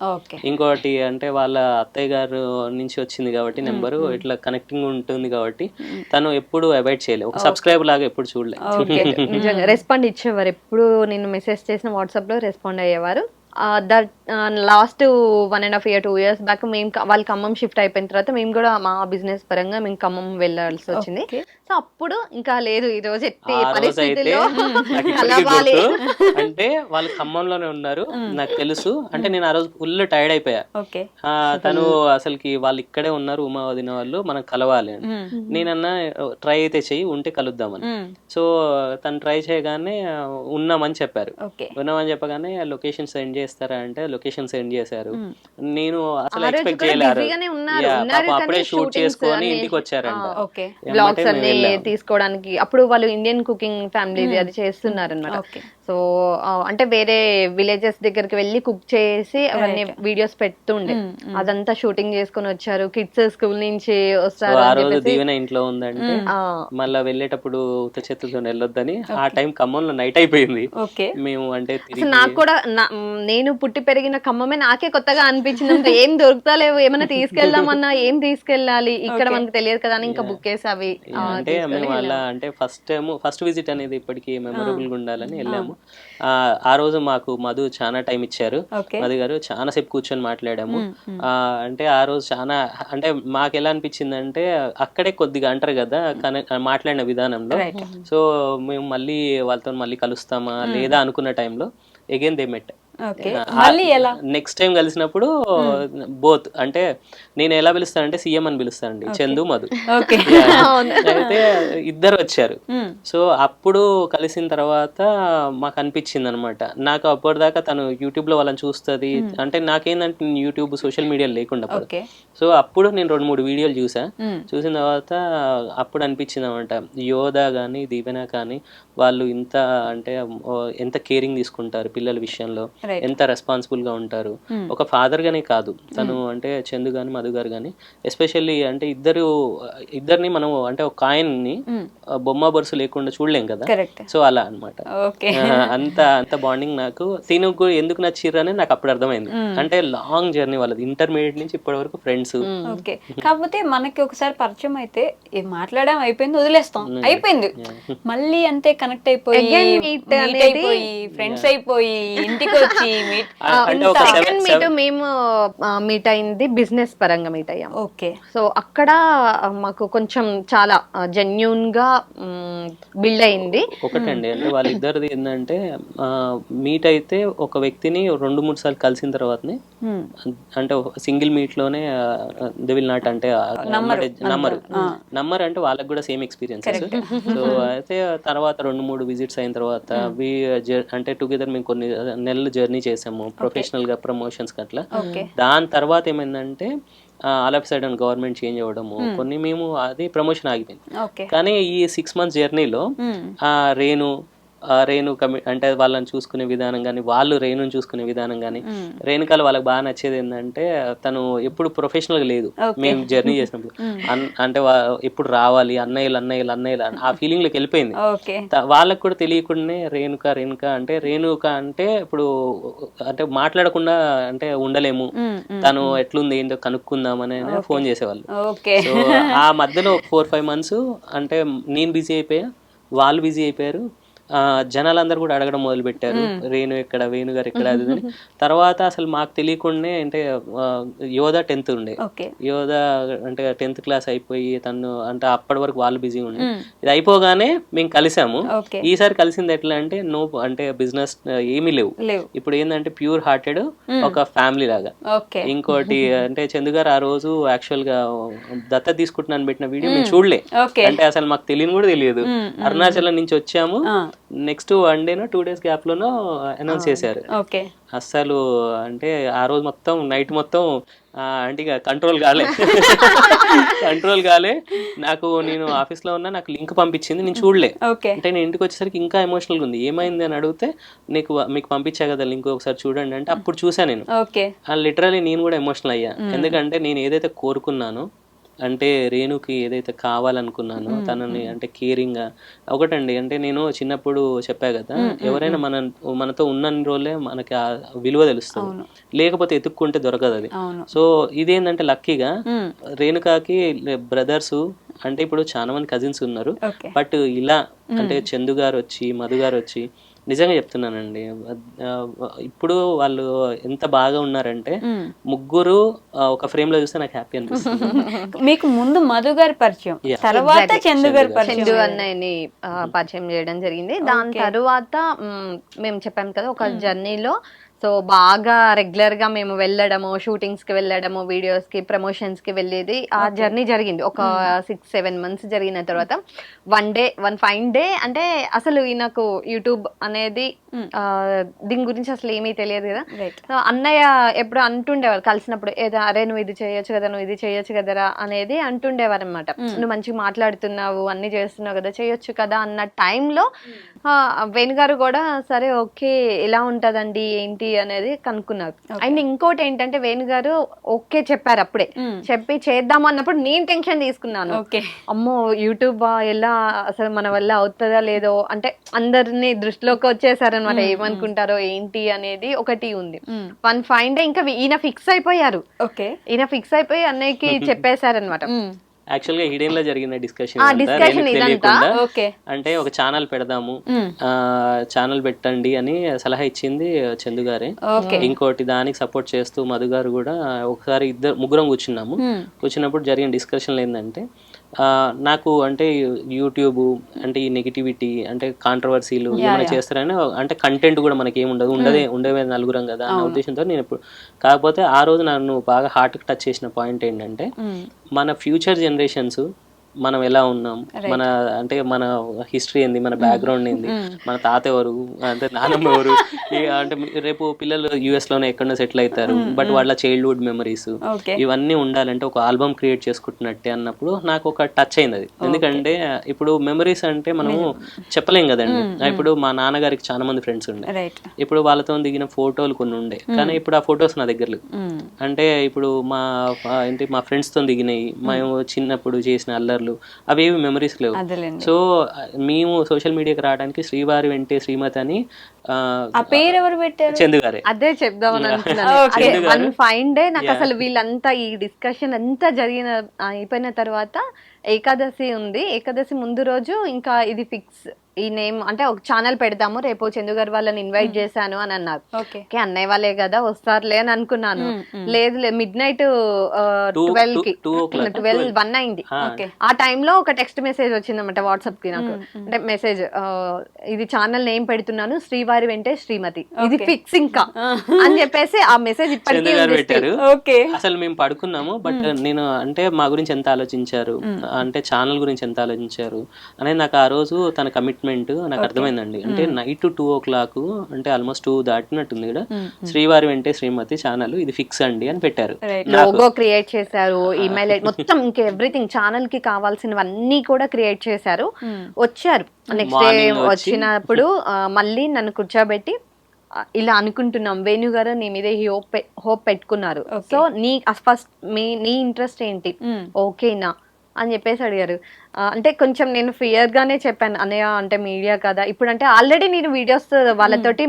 ఇంకోటి అంటే వాళ్ళ అత్తయ్య గారు నుంచి వచ్చింది కాబట్టి నెంబరు ఇట్లా కనెక్టింగ్ ఉంటుంది కాబట్టి తను ఎప్పుడు అవాయిడ్ చేయలేదు, ఒక సబ్స్క్రైబర్ లాగా ఎప్పుడు చూడలేదు. నిజంగా రెస్పాండ్ ఇచ్చేవారు, ఎప్పుడు నేను మెసేజ్ చేసిన వాట్సాప్ లో రెస్పాండ్ అయ్యేవారు. That last 1.5 year 2 years back మేము వాళ్ళు ఖమ్మం షిఫ్ట్ అయిపోయిన తర్వాత మేము కూడా మా బిజినెస్ పరంగా మేము ఖమ్మం వెళ్ళాల్సి వచ్చింది. సో అప్పుడు ఇంకా లేదు, ఈ రోజు ఎట్టి పరిస్థితుల్లో కలవాలి అంటే వాళ్ళు ఖమ్మంలోనే ఉన్నారు నాకు తెలుసు. అంటే నేను ఆ రోజు ఫుల్ టైర్డ్ అయిపోయా, తను అసలుకి వాళ్ళు ఇక్కడే ఉన్నారు ఉమా వదిన వాళ్ళు, మనం కలవాలి అని. నేనన్నా ట్రై అయితే చెయ్యి, ఉంటే కలుద్దామని. సో తను ట్రై చేయగానే ఉన్నామని చెప్పారు. ఉన్నామని చెప్పగానే లొకేషన్ సెండ్ చేస్తారా అంటే లొకేషన్ సెండ్ చేశారు. నేను అసలు ఎక్స్పెక్ట్ చేయలేదు, అప్పుడే షూట్ చేసుకొని ఇంటికి వచ్చారంట తీసుకోవడానికి. అప్పుడు వాళ్ళు ఇండియన్ కుకింగ్ ఫ్యామిలీ అది చేస్తున్నారు అన్నమాట. సో అంటే వేరే విలేజెస్ దగ్గరికి వెళ్ళి కుక్ చేసి అవన్నీ వీడియోస్ పెడుతుండే, అదంతా షూటింగ్ చేసుకుని వచ్చారు. కిడ్స్ స్కూల్ నుంచి వస్తారు. ఆ రోజు దీవెన ఇంట్లో ఉందంటే మళ్ళీ వెళ్ళేటప్పుడు ఉత్త చేతులతో వెళ్ళొద్దని, ఆ టైం ఖమ్మంలో నైట్ అయిపోయింది. మేము అంటే నాకు కూడా నేను పుట్టి పెరిగిన ఖమ్మమే నాకే కొత్తగా అనిపించింది, ఏం దొరుకుతలేవు, ఏమైనా తీసుకెళ్దామన్నా ఏం తీసుకెళ్ళాలి, ఇక్కడ మనకు తెలియదు కదా అని ఇంకా బుక్ చేసి అవి అంటే మేము అలా అంటే ఫస్ట్ విజిట్ అనేది ఇప్పటికీ మెమొరబుల్ గా ఉండాలని వెళ్ళాము. ఆ రోజు మాకు మధు చాలా టైం ఇచ్చారు, మధు గారు చాలా సేపు కూర్చొని మాట్లాడాము. అంటే ఆ రోజు చాలా అంటే మాకు ఎలా అనిపించింది అంటే అక్కడే కొద్దిగా అంటారు కదా మాట్లాడిన విధానంలో. సో మేము మళ్ళీ వాళ్ళతో మళ్ళీ కలుస్తామా లేదా అనుకున్న టైంలో again they met. Next time కలిసినప్పుడు బోత్ అంటే నేను ఎలా పిలుస్తానంటే సీఎం అని పిలుస్తానండి, చందు మధు. అయితే ఇద్దరు వచ్చారు. సో అప్పుడు కలిసిన తర్వాత మాకు అనిపించింది అనమాట, నాకు అప్పటిదాకా తను యూట్యూబ్ లో వాళ్ళని చూస్తుంది అంటే నాకేందంటే యూట్యూబ్ సోషల్ మీడియా లేకుండా. సో అప్పుడు నేను 2-3 వీడియోలు చూసిన తర్వాత అప్పుడు అనిపించింది అనమాట, యోధా కానీ దీవెన కానీ వాళ్ళు ఇంత అంటే ఎంత కేరింగ్ తీసుకుంటారు పిల్లల విషయంలో, ఎంత రెస్పాన్సిబుల్ గా ఉంటారు. ఒక ఫాదర్ గానే కాదు తను, అంటే చందు గాని మధు గారు గాని ఎస్పెషల్లీ అంటే ఇద్దరిని మనం అంటే ఒక కాయిన్ ని బొమ్మ బొరుసు లేకుండా చూడలేం కదా. సో అలా అనమాట, అంత బాండింగ్. నాకు తిను ఎందుకు నచ్చిర్రని నాకు అప్పుడు అర్థమైంది. అంటే లాంగ్ జర్నీ వాళ్ళది, ఇంటర్మీడియట్ నుంచి ఇప్పటి వరకు ఫ్రెండ్స్. కాకపోతే మనకి ఒకసారి పరిచయం అయితే మాట్లాడడం అయిపోయింది, వదిలేస్తాం, అయిపోయింది. మళ్ళీ అంతే కనెక్ట్ అయిపోయి ఫ్రెండ్స్ అయిపోయి ఇంటికి వచ్చి మేము మీట్ అయింది బిజినెస్ పరంగా మీట్ అయ్యాం. సో అక్కడ మాకు కొంచెం చాలా జెన్యూన్ గా బిల్డ్ అయింది. ఒకటండి అంటే వాళ్ళిద్దరిది ఏంటంటే మీట్ అయితే ఒక వ్యక్తిని 2-3 సార్లు కలిసిన తర్వాతనే అంటే సింగిల్ మీట్ లోనే దే విల్ నాట్ అంటే నమ్మరు అంటే వాళ్ళకి కూడా సేమ్ ఎక్స్పీరియన్సెస్. సో అయితే తర్వాత 2-3 విజిట్స్ అయిన తర్వాత అంటే టుగెదర్ మేము కొన్ని నెలలు జర్నీ చేసాము ప్రొఫెషనల్ గా, ప్రమోషన్స్ అట్లా. దాని తర్వాత ఏమైందంటే all of sudden government change అవ్వడము, కొన్ని మేము అది ప్రమోషన్ ఆగిపోయింది. కానీ ఈ 6 months జర్నీలో రేణు రేణు అంటే వాళ్ళని చూసుకునే విధానం కానీ, వాళ్ళు రేణుని చూసుకునే విధానం కానీ, రేణుకాలు వాళ్ళకి బాగా నచ్చేది ఏంటంటే తను ఎప్పుడు ప్రొఫెషనల్గా లేదు. మేము జర్నీ చేసినప్పుడు అంటే ఎప్పుడు రావాలి అన్నయ్యలు అన్నయ్యలు అన్నయ్యలు ఆ ఫీలింగ్ లోకి వెళ్ళిపోయింది. వాళ్ళకి కూడా తెలియకుండానే రేణుక అంటే ఇప్పుడు అంటే మాట్లాడకుండా అంటే ఉండలేము, తను ఎట్లుంది ఏంటో కనుక్కుందామని ఫోన్ చేసేవాళ్ళు. సో ఆ మధ్యలో 4-5 months అంటే నేను బిజీ అయిపోయా, వాళ్ళు బిజీ అయిపోయారు. జనాలందరూ కూడా అడగడం మొదలు పెట్టారు, రేణు ఎక్కడ, వేణు గారు ఎక్కడ, అది అని. తర్వాత అసలు మాకు తెలియకుండానే అంటే యోధ 10th ఉండే, యోధ అంటే 10th class అయిపోయి తను అంటే అప్పటి వరకు వాళ్ళు బిజీ ఉండే. ఇది అయిపోగానే మేము కలిసాము. ఈసారి కలిసింది ఎట్లా అంటే అంటే బిజినెస్ ఏమీ లేవు, ఇప్పుడు ఏంటంటే ప్యూర్ హార్టెడ్ ఒక ఫ్యామిలీ లాగా. ఇంకోటి అంటే చందు గారు ఆ రోజు యాక్చువల్ గా దత్త తీసుకుంటున్నాను పెట్టిన వీడియో మేము చూడలే, అంటే అసలు మాకు తెలియని కూడా తెలియదు. అరుణాచలం నుంచి వచ్చాము, నెక్స్ట్ 1 day 2 days గ్యాప్ లోనో అనౌన్స్ చేశారు. అస్సలు అంటే ఆ రోజు మొత్తం నైట్ మొత్తం అంటే ఇక కంట్రోల్ కాలే నాకు. నేను ఆఫీస్ లో ఉన్నా, నాకు లింక్ పంపించింది, నేను చూడలే. అంటే నేను ఇంటికి వచ్చేసరికి ఇంకా ఎమోషనల్ గా ఉంది. ఏమైంది అని అడిగితే మీకు పంపించా కదా లింక్, ఒకసారి చూడండి అంటే అప్పుడు చూసా నేను. లిటరలీ నేను కూడా ఎమోషనల్ అయ్యా, ఎందుకంటే నేను ఏదైతే కోరుకున్నానో అంటే రేణుకి ఏదైతే కావాలనుకున్నానో తనని అంటే కేరింగ్ గా. ఒకటండి అంటే నేను చిన్నప్పుడు చెప్పా కదా, ఎవరైనా మనతో ఉన్న రోజులే మనకి ఆ విలువ తెలుస్తుంది, లేకపోతే ఎత్తుక్కుంటే దొరకదు అది. సో ఇదేంటంటే లక్కీగా రేణుకాకి బ్రదర్స్ అంటే ఇప్పుడు చాలా మంది కజిన్స్ ఉన్నారు, బట్ ఇలా అంటే చందు గారు వచ్చి, మధు గారు వచ్చి, నిజంగా చెప్తున్నానండి, ఇప్పుడు వాళ్ళు ఎంత బాగా ఉన్నారంటే ముగ్గురు ఒక ఫ్రేమ్ లో చూస్తే నాకు హ్యాపీ అనిపిస్తుంది. మీకు ముందు మధు గారి పరిచయం, తర్వాత చందు గారి పరిచయం, చందు అన్నయ్యని పరిచయం చేయడం జరిగింది. దాని తర్వాత మేము చెప్పాం కదా ఒక జర్నీలో, సో బాగా రెగ్యులర్ గా మేము వెళ్ళడము, షూటింగ్స్ కి వెళ్ళడము, వీడియోస్ కి, ప్రమోషన్స్ కి వెళ్ళేది. ఆ జర్నీ జరిగింది ఒక 6-7 months జరిగిన తర్వాత వన్ ఫైన్ డే అంటే అసలు ఈయనకు యూట్యూబ్ అనేది దీని గురించి అసలు ఏమీ తెలియదు కదా. సో అన్నయ్య ఎప్పుడు అంటుండేవారు కలిసినప్పుడు, ఏదో అరే నువ్వు ఇది చేయొచ్చు కదా, నువ్వు ఇది చేయొచ్చు కదరా అనేది అంటుండేవారు అనమాట. నువ్వు మంచిగా మాట్లాడుతున్నావు, అన్ని చేస్తున్నావు కదా, చేయొచ్చు కదా అన్న టైంలో వేణుగారు కూడా సరే ఓకే ఎలా ఉంటదండి ఏంటి అనేది కనుక్కున్నారు. అండ్ ఇంకోటి ఏంటంటే వేణుగారు ఓకే చెప్పారు అప్పుడే, చెప్పి చేద్దాము అన్నప్పుడు నేను టెన్షన్ తీసుకున్నాను, అమ్మో యూట్యూబ్ ఎలా అసలు మన వల్ల అవుతుందా లేదో, అంటే అందరినీ దృష్టిలోకి వచ్చేసారనమాట, ఏమనుకుంటారో ఏంటి అనేది ఒకటి ఉంది. వన్ ఫైన్ డే ఇంకా ఈయన ఫిక్స్ అయిపోయారు, అన్నయ్యకి చెప్పేశారనమాట. యాక్చువల్ గా హిడెన్ లో జరిగిన డిస్కషన్ అంటే ఒక ఛానల్ పెడదాము, ఛానల్ పెట్టండి అని సలహా ఇచ్చింది చందు గారే. ఇంకోటి దానికి సపోర్ట్ చేస్తూ మధు గారు కూడా ఒకసారి ముగ్గురం కూర్చున్నప్పుడు జరిగిన డిస్కషన్లు ఏంటంటే, నాకు అంటే యూట్యూబ్ అంటే ఈ నెగిటివిటీ అంటే కాంట్రవర్సీలు ఏమైనా చేస్తారని, అంటే కంటెంట్ కూడా మనకి ఏమి ఉండవే నలుగురం కదా అన్న ఉద్దేశంతో నేను ఎప్పుడు. కాకపోతే ఆ రోజు నన్ను బాగా హార్ట్కి టచ్ చేసిన పాయింట్ ఏంటంటే, మన ఫ్యూచర్ జనరేషన్స్ మనం ఎలా ఉన్నాం, మన హిస్టరీ ఏంది, మన బ్యాక్గ్రౌండ్ ఏంది, మన తాత ఎవరు, అంటే నాన్నమ్మ ఎవరు, అంటే రేపు పిల్లలు US లోనే ఎక్కడో సెటిల్ అవుతారు, బట్ వాళ్ళ చైల్డ్హుడ్ మెమరీస్ ఇవన్నీ ఉండాలంటే ఒక ఆల్బమ్ క్రియేట్ చేసుకుంటున్నట్టే అన్నప్పుడు నాకు ఒక టచ్ అయింది అది. ఎందుకంటే ఇప్పుడు మెమరీస్ అంటే మనము చెప్పలేం కదండి. ఇప్పుడు మా నాన్నగారికి చాలా మంది ఫ్రెండ్స్ ఉండే, ఇప్పుడు వాళ్ళతో దిగిన ఫోటోలు కొన్ని ఉండే, కానీ ఇప్పుడు ఆ ఫొటోస్ నా దగ్గర లేవు. అంటే ఇప్పుడు మా ఫ్రెండ్స్ తో దిగినాయి, మేము చిన్నప్పుడు చేసిన అల్లర్లు అవేవి మెమరీస్ లేవు. సో మేము సోషల్ మీడియాకి రావడానికి శ్రీవారి వెంటే శ్రీమతి అని పేరు ఎవరు పెట్టారు? చందు గారే. అదే చెప్దామని అనుకున్నాను. వన్ ఫైన్ డే నాకు అసలు వీళ్ళంతా ఈ డిస్కషన్ అంతా అయిపోయిన తర్వాత ఏకాదశి ఉంది, ఏకాదశి ముందు రోజు ఇంకా ఇది ఫిక్స్, ఈ నేమ్ అంటే ఒక ఛానల్ పెడతాము, రేపు చందు గారు వాళ్ళని ఇన్వైట్ చేశాను అని అన్నారు. ఓకే అన్నయ్య వాళ్ళే కదా వస్తారులే అని అనుకున్నాను. లేదు midnight 12-1 అయింది. ఆ టైంలో ఒక టెక్స్ట్ మెసేజ్ వచ్చింది అనమాట వాట్సాప్ కి నాకు, అంటే మెసేజ్, ఇది ఛానల్ నేమ్ పెడుతున్నాను శ్రీవారి వెంటే శ్రీమతి, ఇది ఫిక్స్ ఇంకా అని చెప్పేసి ఆ మెసేజ్ ఇప్పటికీ పెట్టారు. అసలు మేము పడుకున్నాము, బట్ నేను అంటే మా గురించి ఎంత ఆలోచించారు, అంటే ఛానల్ గురించి ఎంత ఆలోచించారు అనేది నాకు ఆ రోజు తన కమిట్మెంట్ అనౌన్స్మెంట్ నాకు అర్థమైందండి. అంటే నైట్ 2 o'clock అంటే ఆల్మోస్ట్ 2 దాటినట్టుంది ఇక్కడ, శ్రీవారి వెంటే శ్రీమతి ఛానల్ ఇది ఫిక్స్ అండి అని పెట్టారు. లోగో క్రియేట్ చేశారు, ఈమెయిల్ మొత్తం ఇంకా ఎవ్రీథింగ్ ఛానల్ కి కావాల్సినవన్నీ కూడా క్రియేట్ చేశారు. వచ్చారు నెక్స్ట్ డే వచ్చినప్పుడు మళ్ళీ నన్ను కూర్చోబెట్టి ఇలా అనుకుంటున్నాం, వేణు గారు నీ మీద హోప్ పెట్టుకున్నారు, సో నీ ఫస్ట్ నీ ఇంట్రెస్ట్ ఏంటి, ఓకేనా అని చెప్పేసి అడిగారు. అంటే కొంచెం నేను ఫియర్ గానే చెప్పాను, అన్నయ్య అంటే మీడియా కదా ఇప్పుడు, అంటే ఆల్రెడీ నేను వీడియోస్ వాళ్ళతోటి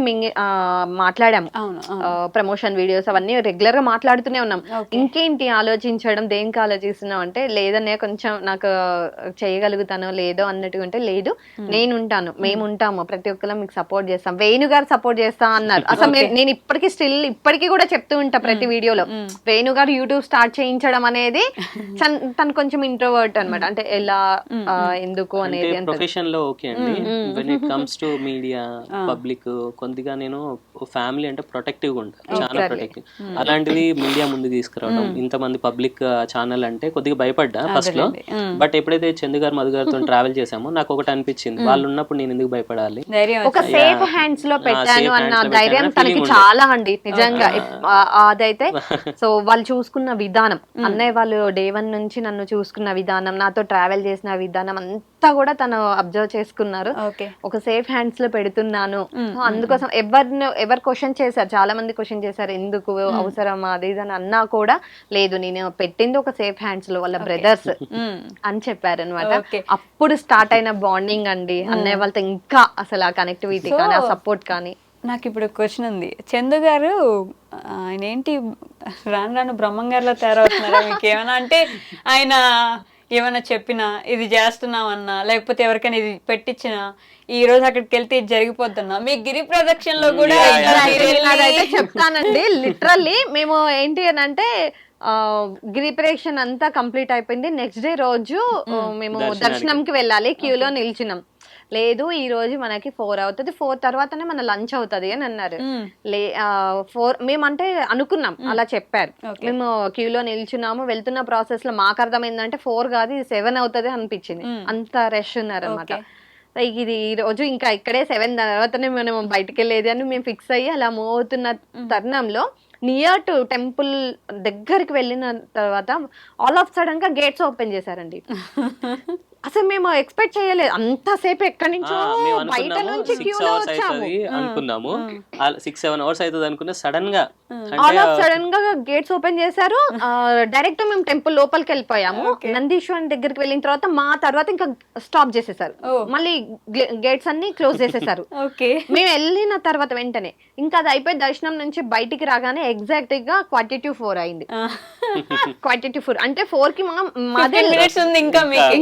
మాట్లాడాము, ప్రమోషన్ వీడియోస్ అవన్నీ రెగ్యులర్ గా మాట్లాడుతూనే ఉన్నాం. ఇంకేంటి ఆలోచించడం, దేనికి ఆలోచిస్తున్నాం అంటే, లేదన్నయ్య కొంచెం నాకు చేయగలుగుతానో లేదో అన్నట్టుగా ఉంటే, లేదు నేను ఉంటాను, మేము ఉంటాము, ప్రతి ఒక్కరు మీకు సపోర్ట్ చేస్తాం, వేణు గారు సపోర్ట్ చేస్తా అన్నారు. అసలు నేను ఇప్పటికీ కూడా చెప్తూ ఉంటా ప్రతి వీడియోలో, వేణు గారు యూట్యూబ్ స్టార్ట్ చేయించడం అనేది తను కొంచెం ఇంట్రోవర్ట్ అన్నమాట, అంటే ఎలా ఎందుకు అనేది ప్రొఫెషన్ లో ఓకే అండి. When it comes to media public కొద్దిగా నేను ఫ్యామిలీ అంటే ప్రొటెక్టివ్ గా ఉంటాను, చాలా ప్రొటెక్టివ్. అలాంటిది మీడియా ముందు తీసుకురావడం, ఇంతమంది పబ్లిక్ ఛానల్ అంటే కొద్దిగా భయపడ్డా ఫస్ట్ లో. బట్ ఎప్పుడైతే చందు గారు మధు గారితో ట్రావెల్ చేసామో నాకు ఒకటి అనిపించింది, వాళ్ళు ఉన్నప్పుడు నేను ఎందుకు భయపడాలి, ఒక సేఫ్ హ్యాండ్స్ లో పెట్టాను అన్న ధైర్యం తనకి చాలా అండి నిజంగా. అదైతే సో వాళ్ళు చూసుకున్న విధానం, అన్నయ్య వాళ్ళు డే 1 నుంచి నన్ను చూసుకున్న విధానం, నాతో ట్రావెల్ చేసిన విధానం అంతా కూడా తను అబ్జర్వ్ చేసుకున్నారు. ఒక సేఫ్ హ్యాండ్స్ లో పెడుతున్నాను, అందుకోసం ఎవరు క్వశ్చన్ చేశారు, చాలా మంది క్వశ్చన్ చేశారు, ఎందుకు అవసరం అది ఇది అని అన్నా కూడా, లేదు నేను పెట్టింది ఒక సేఫ్ హ్యాండ్స్ లో, వాళ్ళ బ్రదర్స్ అని చెప్పారు అనమాట. అప్పుడు స్టార్ట్ అయిన బాండింగ్ అండి అన్నయ్య వాళ్ళతో, ఇంకా అసలు ఆ కనెక్టివిటీ కానీ ఆ సపోర్ట్ కానీ. నాకు ఇప్పుడు క్వశ్చన్ ఉంది, చందు గారు ఆయన ఏంటి రాను రాను బ్రహ్మంగారిలో తయారవుతున్నారా మీకు ఏమైనా, అంటే ఆయన ఏమైనా చెప్పినా ఇది చేస్తున్నామన్నా, లేకపోతే ఎవరికైనా ఇది పెట్టించినా, ఈ రోజు అక్కడికి వెళ్తే ఇది జరిగిపోతున్నా, మీ గిరి ప్రదక్షిణలో కూడా అదైతే చెప్తానండి. లిటరల్లీ మేము ఏంటి అని అంటే గిరి ప్రదక్షిణ అంతా కంప్లీట్ అయిపోయింది. నెక్స్ట్ డే రోజు మేము దర్శనంకి వెళ్ళాలి, క్యూలో నిల్చున్నాం. లేదు ఈ రోజు మనకి 4 అవుతుంది, 4 తర్వాతనే మన లంచ్ అవుతుంది అని అన్నారు. 4 మేమంటే అనుకున్నాం, అలా చెప్పారు. మేము క్యూలో నిల్చున్నాము, వెళ్తున్న ప్రాసెస్ లో మాకు అర్థమైందంటే 4 కాదు ఇది 7 అవుతుంది అనిపించింది, అంత రష్ ఉన్నారు అనమాట. ఇది ఈ రోజు ఇంకా ఇక్కడే 7 తర్వాతనే మనం బయటకు వెళ్ళేది అని మేము ఫిక్స్ అయ్యి అలా మూవ్ అవుతున్న తరుణంలో నియర్ టు టెంపుల్ దగ్గరికి వెళ్ళిన తర్వాత ఆల్ ఆఫ్ సడన్ గా గేట్స్ ఓపెన్ చేశారండి. అసలు మేము ఎక్స్పెక్ట్ చేయలేదు, అంతసేపు ఎక్కడి నుంచో బయట నుంచి క్యూలో వచ్చాము అనుకున్నాము, 6-7 hours అవుతుంది అనుకున్నా, సడన్ గా గేట్స్ ఓపెన్ చేశారు. డైరెక్ట్ మేము టెంపుల్ లోపలికి వెళ్ళిపోయాము. నందీశ్వరం దగ్గరికి వెళ్ళిన తర్వాత మా తర్వాత ఇంకా స్టాప్ చేసేసారు, మళ్ళీ గేట్స్ అన్ని క్లోజ్ చేసేసారు. మేము వెళ్ళిన తర్వాత వెంటనే ఇంకా అది అయిపోయి దర్శనం నుంచి బయటికి రాగానే ఎగ్జాక్ట్ గా 4:45 అయింది. 4:45 అంటే 4 కి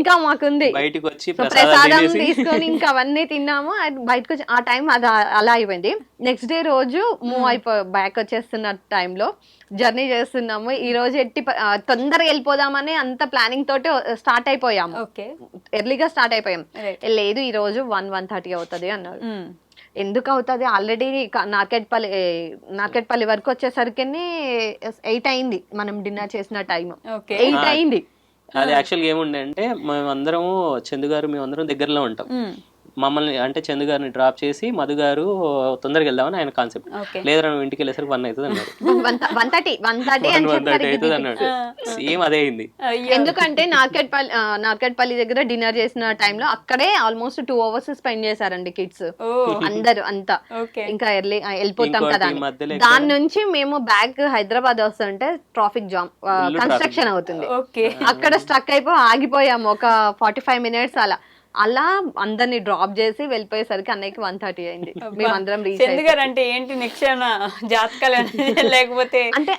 ఇంకా మాకు బయటకు వచ్చి ప్రసాదం తీసుకొని ఇంకా అవన్నీ తిన్నాము. బయటకు వచ్చి ఆ టైం అది అలా అయిపోయింది. నెక్స్ట్ డే రోజు మూవ్ బ్యాక్ వచ్చేస్తున్న టైంలో జర్నీ చేస్తున్నాము. ఈ రోజు తొందరగా వెళ్ళిపోదామని అంత ప్లానింగ్ తోటి స్టార్ట్ అయిపోయాము, ఎర్లీగా స్టార్ట్ అయిపోయాం. లేదు ఈ రోజు 1-1:30 అవుతుంది అన్నారు. ఎందుకు అవుతుంది, ఆల్రెడీ నార్కెట్పల్లి వరకు వచ్చేసరికి 8 అయింది, మనం డిన్నర్ చేసిన టైం 8 అయింది. అది యాక్చువల్గా ఏముండే అంటే మేమందరము చందు గారు మేమందరం దగ్గరలో ఉంటాం, మమ్మల్ని అంటే చందు గారిని డ్రాప్ చేసి మధు గారు తొందరగా వెళ్దామని ఆయన కాన్సెప్ట్. లేదా నువ్వు ఇంటికి వెళ్ళేసరికి 1 అవుతుంది అన్నారు, 1:30 అవుతుంది అన్నాడు. సేమ్ అదే అయింది. ఎందుకంటే నార్కెట్పల్లి దగ్గర డిన్నర్ చేసిన టైంలో అక్కడే ఆల్మోస్ట్ 2 hours స్పెండ్ చేశారండి కిడ్స్ అందరు అంతా. ఇంకా ఎర్లీ వెళ్ళిపోతాం కదా, దాని నుంచి మేము బ్యాక్ హైదరాబాద్ వస్తుంటే ట్రాఫిక్ జామ్, కన్స్ట్రక్షన్ అవుతుంది, అక్కడ స్ట్రక్ అయిపోయి ఆగిపోయాము ఒక 45 minutes. అలా అందరిని డ్రాప్ చేసి వెళ్ళిపోయేసరికి అన్నయ్యకి 1:30 అయింది. మేమందరం రీచ్ అయ్యారు. అంటే ఏంటి నెక్స్ట్ జాతకాలు లేకపోతే అంటే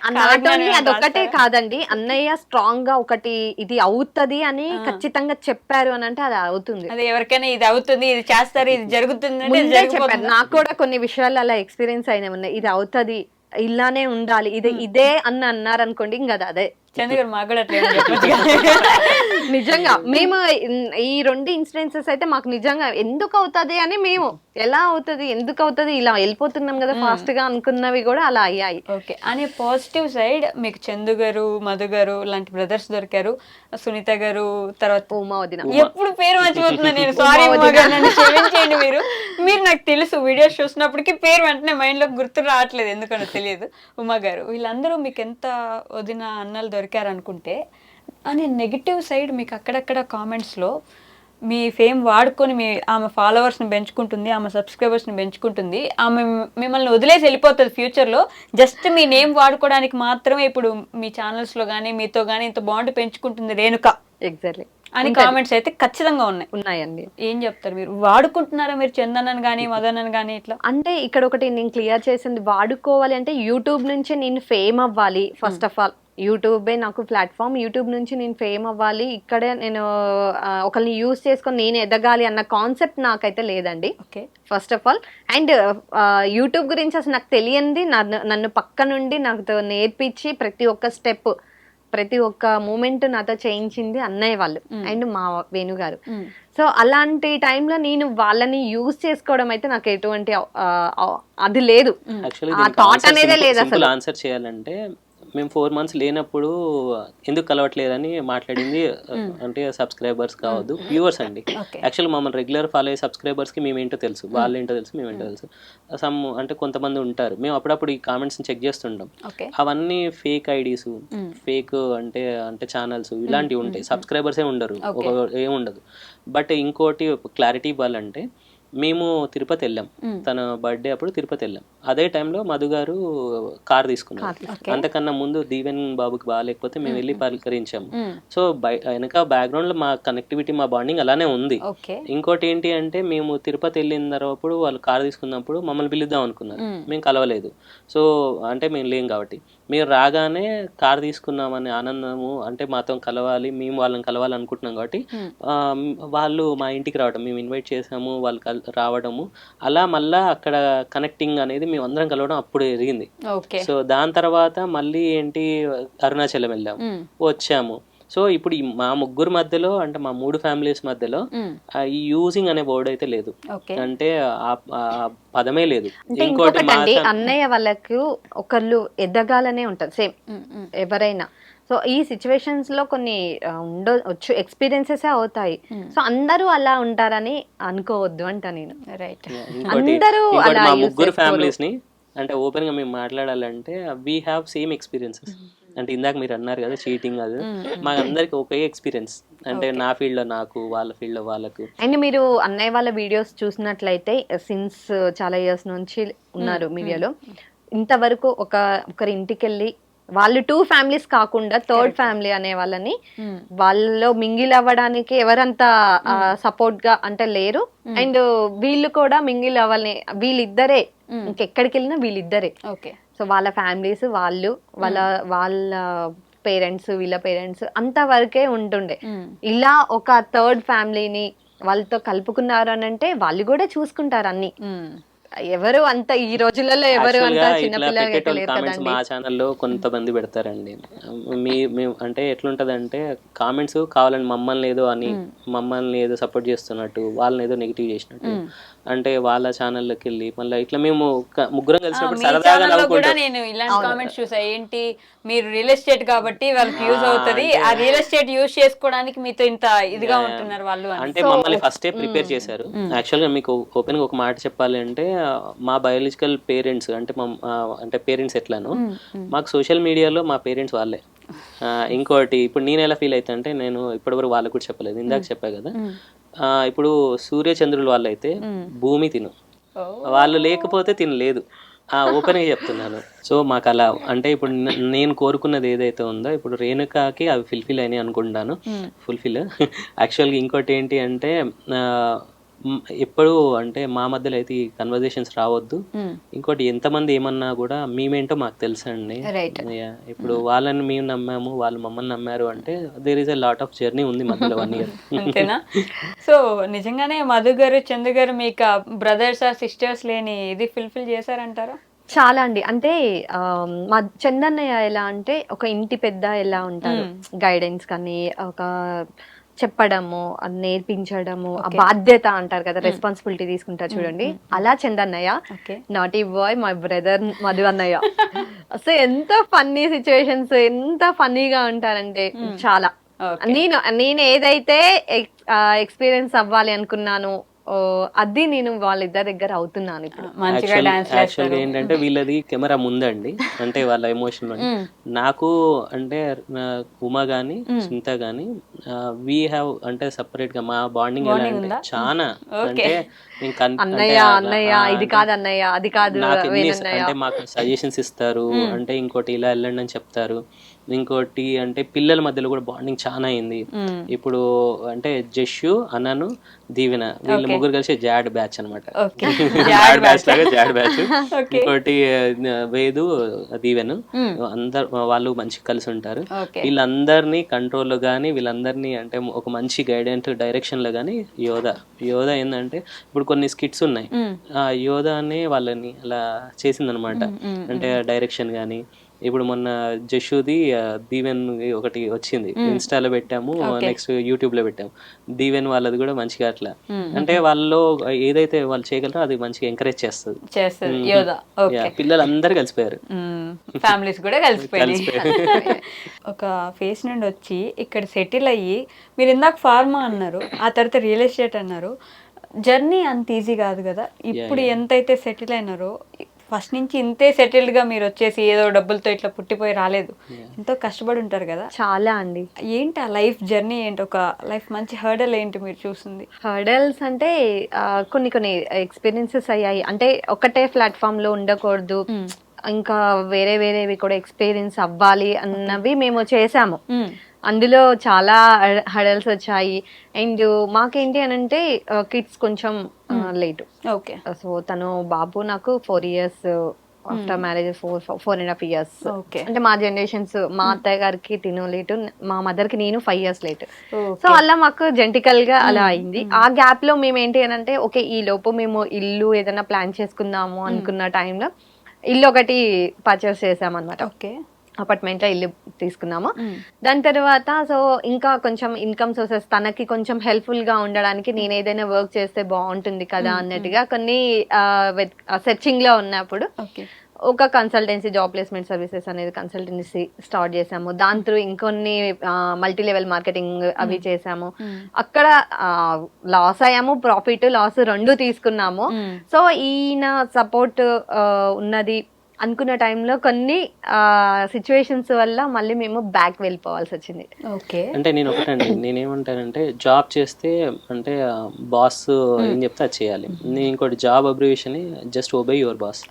అదొక్కటే కాదండి, అన్నయ్య స్ట్రాంగ్ గా ఒకటి ఇది అవుతుంది అని ఖచ్చితంగా చెప్పారు అని అంటే అది అవుతుంది. అది ఎవరికైనా ఇది అవుతుంది, ఇది చేస్తారు, ఇది జరుగుతుంది చెప్పారు. నాకు కూడా కొన్ని విషయాలు అలా ఎక్స్పీరియన్స్ అయినా ఉన్నాయి, ఇది అవుతుంది, ఇలానే ఉండాలి, ఇదే అని అన్నారు అనుకోండి, ఇంకా అదే చందు గారు మాకు కూడా అట్లా చెప్పొచ్చు కదా. నిజంగా మేము ఈ 2 ఇన్సిడెన్సెస్ అయితే మాకు నిజంగా ఎందుకు అవుతుంది అని మేము ఎలా అవుతుంది ఎందుకు అవుతుంది ఇలా వెళ్ళిపోతున్నాం కదా ఫాస్ట్ గా అనుకున్నవి కూడా అలా అయ్యాయి. ఓకే, అనే పాజిటివ్ సైడ్ మీకు చందు గారు, మధు గారు లాంటి బ్రదర్స్ దొరికారు, సునీత గారు, తర్వాత ఉమా వదిన. ఎప్పుడు పేరు మర్చిపోతున్నా నేను, సారీ ఉమా గారు, నన్ను క్షమించేయండి. మీరు నాకు తెలుసు, వీడియోస్ చూసినప్పటికీ పేరు వెంటనే మైండ్ లో గుర్తు రావట్లేదు, ఎందుకనో తెలియదు. ఉమా గారు, వీళ్ళందరూ మీకు ఎంత వదిన అన్నలు దొరికారు అనుకుంటే, అనే నెగిటివ్ సైడ్ మీకు అక్కడక్కడ కామెంట్స్లో మీ ఫేమ్ వాడుకొని ఆమె ఫాలోవర్స్ని పెంచుకుంటుంది, ఆమె సబ్స్క్రైబర్స్ని పెంచుకుంటుంది, ఆమె మిమ్మల్ని వదిలేసి వెళ్ళిపోతుంది ఫ్యూచర్లో, జస్ట్ మీ నేమ్ వాడుకోవడానికి మాత్రమే ఇప్పుడు మీ ఛానల్స్లో కానీ మీతో కానీ ఇంత బాండ్ పెంచుకుంటుంది రేణుక ఎగ్జాక్ట్లీ అని కామెంట్స్ అయితే ఖచ్చితంగా ఉన్నాయండి. ఏం చెప్తారు మీరు? వాడుకుంటున్నారా మీరు చందనని కానీ మదనని కానీ ఇట్లా? అంటే ఇక్కడ ఒకటి నేను క్లియర్ చేసింది, వాడుకోవాలి అంటే యూట్యూబ్ నుంచి నేను ఫేమ్ అవ్వాలి. ఫస్ట్ ఆఫ్ ఆల్ యూట్యూబే నాకు ప్లాట్ఫామ్, యూట్యూబ్ నుంచి నేను ఫేమ్ అవ్వాలి, ఇక్కడే నేను ఒకరిని యూజ్ చేసుకొని నేను ఎదగాలి అన్న కాన్సెప్ట్ నాకైతే లేదండి. Okay, first of all. And YouTube గురించి అసలు నాకు తెలియంది, నన్ను పక్క నుండి నాకు నేర్పించి ప్రతి ఒక్క స్టెప్ ప్రతి ఒక్క మూమెంట్ నాతో చేయించింది అన్నయ్య వాళ్ళు అండ్ మా వేణుగారు. సో అలాంటి టైంలో నేను వాళ్ళని యూజ్ చేసుకోవడం అయితే నాకు ఎటువంటి అది లేదు, ఆ థాట్ అనేదే లేదు అసలు. ఆన్సర్ చేయాలంటే మేము 4 months లేనప్పుడు ఎందుకు కలవట్లేదని మాట్లాడింది అంటే సబ్స్క్రైబర్స్ కావద్దు, వ్యూవర్స్ అండి. యాక్చువల్లీ మమ్మల్ని రెగ్యులర్ ఫాలో అయ్యే సబ్స్క్రైబర్స్కి మేమేంటో తెలుసు, వాళ్ళు ఏంటో తెలుసు, మేమేంటో తెలుసు. అంటే కొంతమంది ఉంటారు, మేము అప్పుడప్పుడు ఈ కామెంట్స్ని చెక్ చేస్తుంటాం, అవన్నీ ఫేక్ ఐడీస్, ఫేక్ అంటే ఛానల్స్ ఇలాంటివి ఉంటాయి, సబ్స్క్రైబర్సే ఉండరు, ఏముండదు. బట్ ఇంకోటి క్లారిటీ ఇవ్వాలంటే, మేము తిరుపతి వెళ్ళాం, తన బర్త్డే అప్పుడు తిరుపతి వెళ్ళాం. అదే టైంలో మధు గారు కార్ తీసుకున్నారు. అంతకన్నా ముందు దీవెన్ బాబుకి బాగాలేకపోతే మేము వెళ్ళి పలకరించాము. సో వెనక బ్యాక్గ్రౌండ్ లో మా కనెక్టివిటీ, మా బాండింగ్ అలానే ఉంది. ఇంకోటి ఏంటి అంటే, మేము తిరుపతి వెళ్ళిన తర్వాత వాళ్ళు కార్ తీసుకున్నప్పుడు మమ్మల్ని పిలుద్దాం అనుకున్నారు, మేము కలవలేదు. సో అంటే మేము లేం కాబట్టి, మీరు రాగానే కార్ తీసుకున్నామనే ఆనందము, అంటే మాతో కలవాలి, మేము వాళ్ళని కలవాలనుకుంటున్నాం కాబట్టి వాళ్ళు మా ఇంటికి రావడం, మేము ఇన్వైట్ చేసాము, వాళ్ళు రావడము, అలా మళ్ళా అక్కడ కనెక్టింగ్ అనేది మేము అందరం కలవడం అప్పుడు జరిగింది. సో దాని తర్వాత మళ్ళీ ఏంటి అరుణాచలం వెళ్ళాము, వచ్చాము. సో ఇప్పుడు మా ముగ్గురు మధ్యలో, అంటే మా 3 ఫ్యామిలీస్ మధ్యలో ఈ యూజింగ్ అనే వర్డ్ అయితే లేదు, అంటే ఆ పదమే లేదు. ఇంకోటి అన్నయ్య వాళ్ళకు ఒకళ్ళు ఎదగాలనే ఉంటది సేమ్ ఎవరైనా. సో ఈ సిచ్యువేషన్స్ లో కొన్ని ఉండొచ్చు, ఎక్స్పీరియన్సెస్ అవుతాయి. సో అందరూ అలా ఉంటారని అనుకోవద్దు అంట నేను. రైట్, అందరూ అలా ముగ్గురు ఫ్యామిలీస్ ని అంటే ఓపెన్ గా మేము మాట్లాడాలంటే, వీ హ్యావ్ సేమ్ ఎక్స్పీరియన్సెస్. అంటే ఇందాక మీరు అన్నారు కదా చీటింగ్, అది మా అందరికి ఒకే ఎక్స్పీరియన్స్. అంటే నా ఫీల్డ్ లో నాకు, వాళ్ళ ఫీల్డ్ లో వాళ్ళకు. అండ్ మీరు అన్నయ్య వాళ్ళ వీడియోస్ చూసినట్లయితే సిన్స్ చాలా ఇయర్స్ నుంచి ఉన్నారు మీడియాలో, ఇంతవరకు ఒకరి ఇంటికి వెళ్ళి వాళ్ళు 2 ఫ్యామిలీస్ కాకుండా 3rd ఫ్యామిలీ అనే వాళ్ళని వాళ్ళలో మింగిల్ అవ్వడానికి ఎవరంతా సపోర్ట్ గా అంటే లేరు. అండ్ వీళ్ళు కూడా మింగిల్ అవ్వాలని, వీళ్ళిద్దరే ఇంకెక్కడికి వెళ్ళినా వీళ్ళిద్దరే. సో వాళ్ళ ఫ్యామిలీస్, వాళ్ళ పేరెంట్స్, వీళ్ళ పేరెంట్స్ అంతవరకే ఉంటుండే. ఇలా ఒక 3rd ఫ్యామిలీని వాళ్ళతో కలుపుకున్నారు అని అంటే వాళ్ళు కూడా చూసుకుంటారు అన్ని. ఎవరు అంత ఈ రోజులలో ఎవరు అంత చిన్నపిల్లలు మా ఛానల్లో కొంతమంది పెడతారండి. మేము అంటే ఎట్లుంటదంటే, కామెంట్స్ కావాలని మమ్మల్ని ఏదో సపోర్ట్ చేస్తున్నట్టు, వాళ్ళని ఏదో నెగిటివ్ చేసినట్టు, అంటే వాళ్ళ ఛానల్లోకి వెళ్ళి మళ్ళీ ఇట్లా మేము ముగ్గురం కలిసినప్పుడు సరదాగా నేను ఇలాంటి కామెంట్స్ చూసా. ఏంటి, మీరు రియల్ ఎస్టేట్ కాబట్టి వాళ్ళకి యూజ్ అవుతుంది, ఆ రియల్ ఎస్టేట్ యూజ్ చేసుకోవడానికి మీతో ఇంత ఇదిగా ఉంటున్నారు వాళ్ళు అంటే మమ్మల్ని ఫస్టే ప్రిపేర్ చేశారు. యాక్చువల్ గా మీకు ఓపెన్ గా ఒక మాట చెప్పాలి అంటే, మా బయాలజికల్ పేరెంట్స్ అంటే పేరెంట్స్ ఎట్లానో, మాకు సోషల్ మీడియాలో మా పేరెంట్స్ వాళ్ళే. ఇంకోటి ఇప్పుడు నేను ఎలా ఫీల్ అవుతా అంటే, నేను ఇప్పటివరకు వాళ్ళకు కూడా చెప్పలేదు, ఇందాక చెప్పా కదా, ఇప్పుడు సూర్య చంద్రులు వాళ్ళు అయితే భూమి తిను, వాళ్ళు లేకపోతే తినలేదు, ఓపెన్గా చెప్తున్నాను. సో మాకు అలా అంటే ఇప్పుడు నేను కోరుకున్నది ఏదైతే ఉందో, ఇప్పుడు రేణుకాకి అవి ఫుల్ఫిల్ అయినాయి అనుకుంటాను. ఫుల్ఫిల్ యాక్చువల్గా ఇంకోటి ఏంటి అంటే, ఎప్పుడు అంటే మా మధ్యలో అయితే ఈ కన్వర్జేషన్స్ రావద్దు. ఇంకోటి ఎంతమంది ఏమన్నా కూడా మేమేంటో మాకు తెలుసండి. ఇప్పుడు వాళ్ళని మేము నమ్మాము, వాళ్ళు మమ్మల్ని నమ్మారు అంటే there is a lot of journey ఉంది మధ్యలో 1 year. అంతేనా? సో నిజంగానే మధు గారు, చందు గారు మీకు బ్రదర్స్ ఆర్ సిస్టర్స్ లేని ఇది ఫుల్ఫిల్ చేశారంటారా? చాలా అండి. అంటే మా చందన్నయ్య ఎలా అంటే ఒక ఇంటి పెద్ద ఎలా ఉంటారు, గైడెన్స్ కానీ ఒక చెప్పడము, అది నేర్పించడము, ఆ బాధ్యత అంటారు కదా, రెస్పాన్సిబిలిటీ తీసుకుంటారు చూడండి, అలా చందన్నయ్య. Naughty boy my brother Madhu అన్నయ్య. అసలు ఎంత ఫన్నీ సిచ్యువేషన్స్, ఎంత ఫన్నీగా ఉంటారంటే చాలా. నేను ఏదైతే ఎక్స్పీరియన్స్ అవ్వాలి అనుకున్నాను అది నేను వాళ్ళిద్దరి దగ్గర అవుతున్నాను ఇప్పుడు. యాక్చువల్గా ఏంటంటే వీళ్ళది కెమెరా ముందండి, అంటే వాళ్ళ ఎమోషన్ నాకు అంటే ఉమా గానీ చింత గానీ వీ హ్యావ్ అంటే సపరేట్ గా మా బాండింగ్ ఎలా అంటే చాలా అంటే అన్నయ్య అన్నయ్య ఇది కాదు అన్నయ్య అది కాదు నాకు అంటే మాకు సజెషన్స్ ఇస్తారు, అంటే ఇంకోటి ఇలా వెళ్ళండి అని చెప్తారు, ఇంకోటి అంటే పిల్లల మధ్యలో కూడా బాండింగ్ చాలా అయింది. ఇప్పుడు అంటే జషు అన్నను దీవెన వీళ్ళు ముగ్గురు కలిసి జాడ్ బ్యాచ్ అనమాట, జాడ్ బ్యాచ్ లాగా జాడ్ బ్యాచ్. ఇంకోటి వేదు దీవెను అందరు వాళ్ళు మంచి కలిసి ఉంటారు. వీళ్ళందరినీ కంట్రోల్ లో గానీ వీళ్ళందరినీ అంటే ఒక మంచి గైడెన్స్ డైరెక్షన్ లో గానీ యోధ ఏంటంటే ఇప్పుడు కొన్ని స్కిట్స్ ఉన్నాయి, ఆ యోధ అనే వాళ్ళని అలా చేసిందనమాట, అంటే డైరెక్షన్ గానీ. ఇప్పుడు మొన్న జషుది దీవెన్ ఒకటి వచ్చింది, ఇన్స్టాలో పెట్టాము, నెక్స్ట్ యూట్యూబ్ లో పెట్టాము. దీవెన్ వాళ్ళది కూడా మంచిగా అట్లా అంటే వాళ్ళు ఏదైతే వాళ్ళు చేయగలరో అది మంచిగా ఎంకరేజ్ చేస్తుంది. పిల్లలు అందరు కలిసిపోయారు, ఫ్యామిలీస్ కూడా కలిసిపోయారు. ఒక ఫేస్ నుండి వచ్చి ఇక్కడ సెటిల్ అయ్యి, మీరు ఇందాక ఫార్మా అన్నారు, ఆ తర్వాత రియల్ ఎస్టేట్ అన్నారు. జర్నీ అంత ఈజీ కాదు కదా. ఇప్పుడు ఎంతైతే సెటిల్ అయినారో, ఫస్ట్ నుంచి ఇంతే సెటిల్డ్ గా మీరు వచ్చేసి ఏదో డబ్బులతో ఇట్లా పుట్టిపోయి రాలేదు, ఎంతో కష్టపడి ఉంటారు కదా. చాలా అండి. ఏంటి ఆ లైఫ్ జర్నీ ఏంటి, ఒక లైఫ్ మంచి హర్డల్ ఏంటి మీరు చూస్తుంది? హర్డల్స్ అంటే కొన్ని కొన్ని ఎక్స్పీరియన్సెస్ అయ్యాయి. అంటే ఒకటే ప్లాట్ఫామ్ లో ఉండకూడదు, ఇంకా వేరే వేరేవి కూడా ఎక్స్పీరియన్స్ అవ్వాలి అన్నవి మేము చేసాము. అందులో చాలా హడల్స్ వచ్చాయి. అండ్ మాకేంటి అని అంటే కిడ్స్ కొంచెం లేటు. ఓకే. సో తను బాబు నాకు 4 years ఆఫ్టర్ మ్యారేజ్, 4.5 years. అంటే మా జనరేషన్స్, మా అత్తయ్య గారికి తిను లేటు, మా మదర్ కి నేను 5 years లేటు. సో అలా మాకు జెంటికల్ గా అలా అయింది. ఆ గ్యాప్ లో మేము ఏంటి అని అంటే ఓకే ఈ లోపు మేము ఇల్లు ఏదైనా ప్లాన్ చేసుకుందాము అనుకున్న టైంలో ఇల్లు ఒకటి పర్చేస్ చేసామన్నమాట. ఓకే. అపార్ట్మెంట్ లో ఇల్లు తీసుకున్నాము. దాని తర్వాత సో ఇంకా కొంచెం ఇన్కమ్ సోర్సెస్ తనకి కొంచెం హెల్ప్ఫుల్ గా ఉండడానికి నేను ఏదైనా వర్క్ చేస్తే బాగుంటుంది కదా అన్నట్టుగా కొన్ని సెర్చింగ్ లో ఉన్నప్పుడు ఒక కన్సల్టెన్సీ, జాబ్ ప్లేస్మెంట్ సర్వీసెస్ అనేది కన్సల్టెన్సీ స్టార్ట్ చేసాము. దాని త్రూ ఇంకొన్ని మల్టీ లెవెల్ మార్కెటింగ్ అవి చేసాము. అక్కడ లాస్ అయ్యాము, ప్రాఫిట్ లాస్ రెండు తీసుకున్నాము. సో ఈయన సపోర్ట్ ఉన్నది అనుకున్న టైంలో కొన్ని సిచ్యువేషన్స్ వల్ల మళ్ళీ మేము బ్యాక్ వెళ్ళిపోవాల్సి వచ్చింది. ఓకే. అంటే నేను ఒకటండి, నేనేమంటానంటే జాబ్ చేస్తే అంటే బాస్ ఏం చెప్తే అది చేయాలి. నేను ఇంకోటి job abbreviation just obey your boss.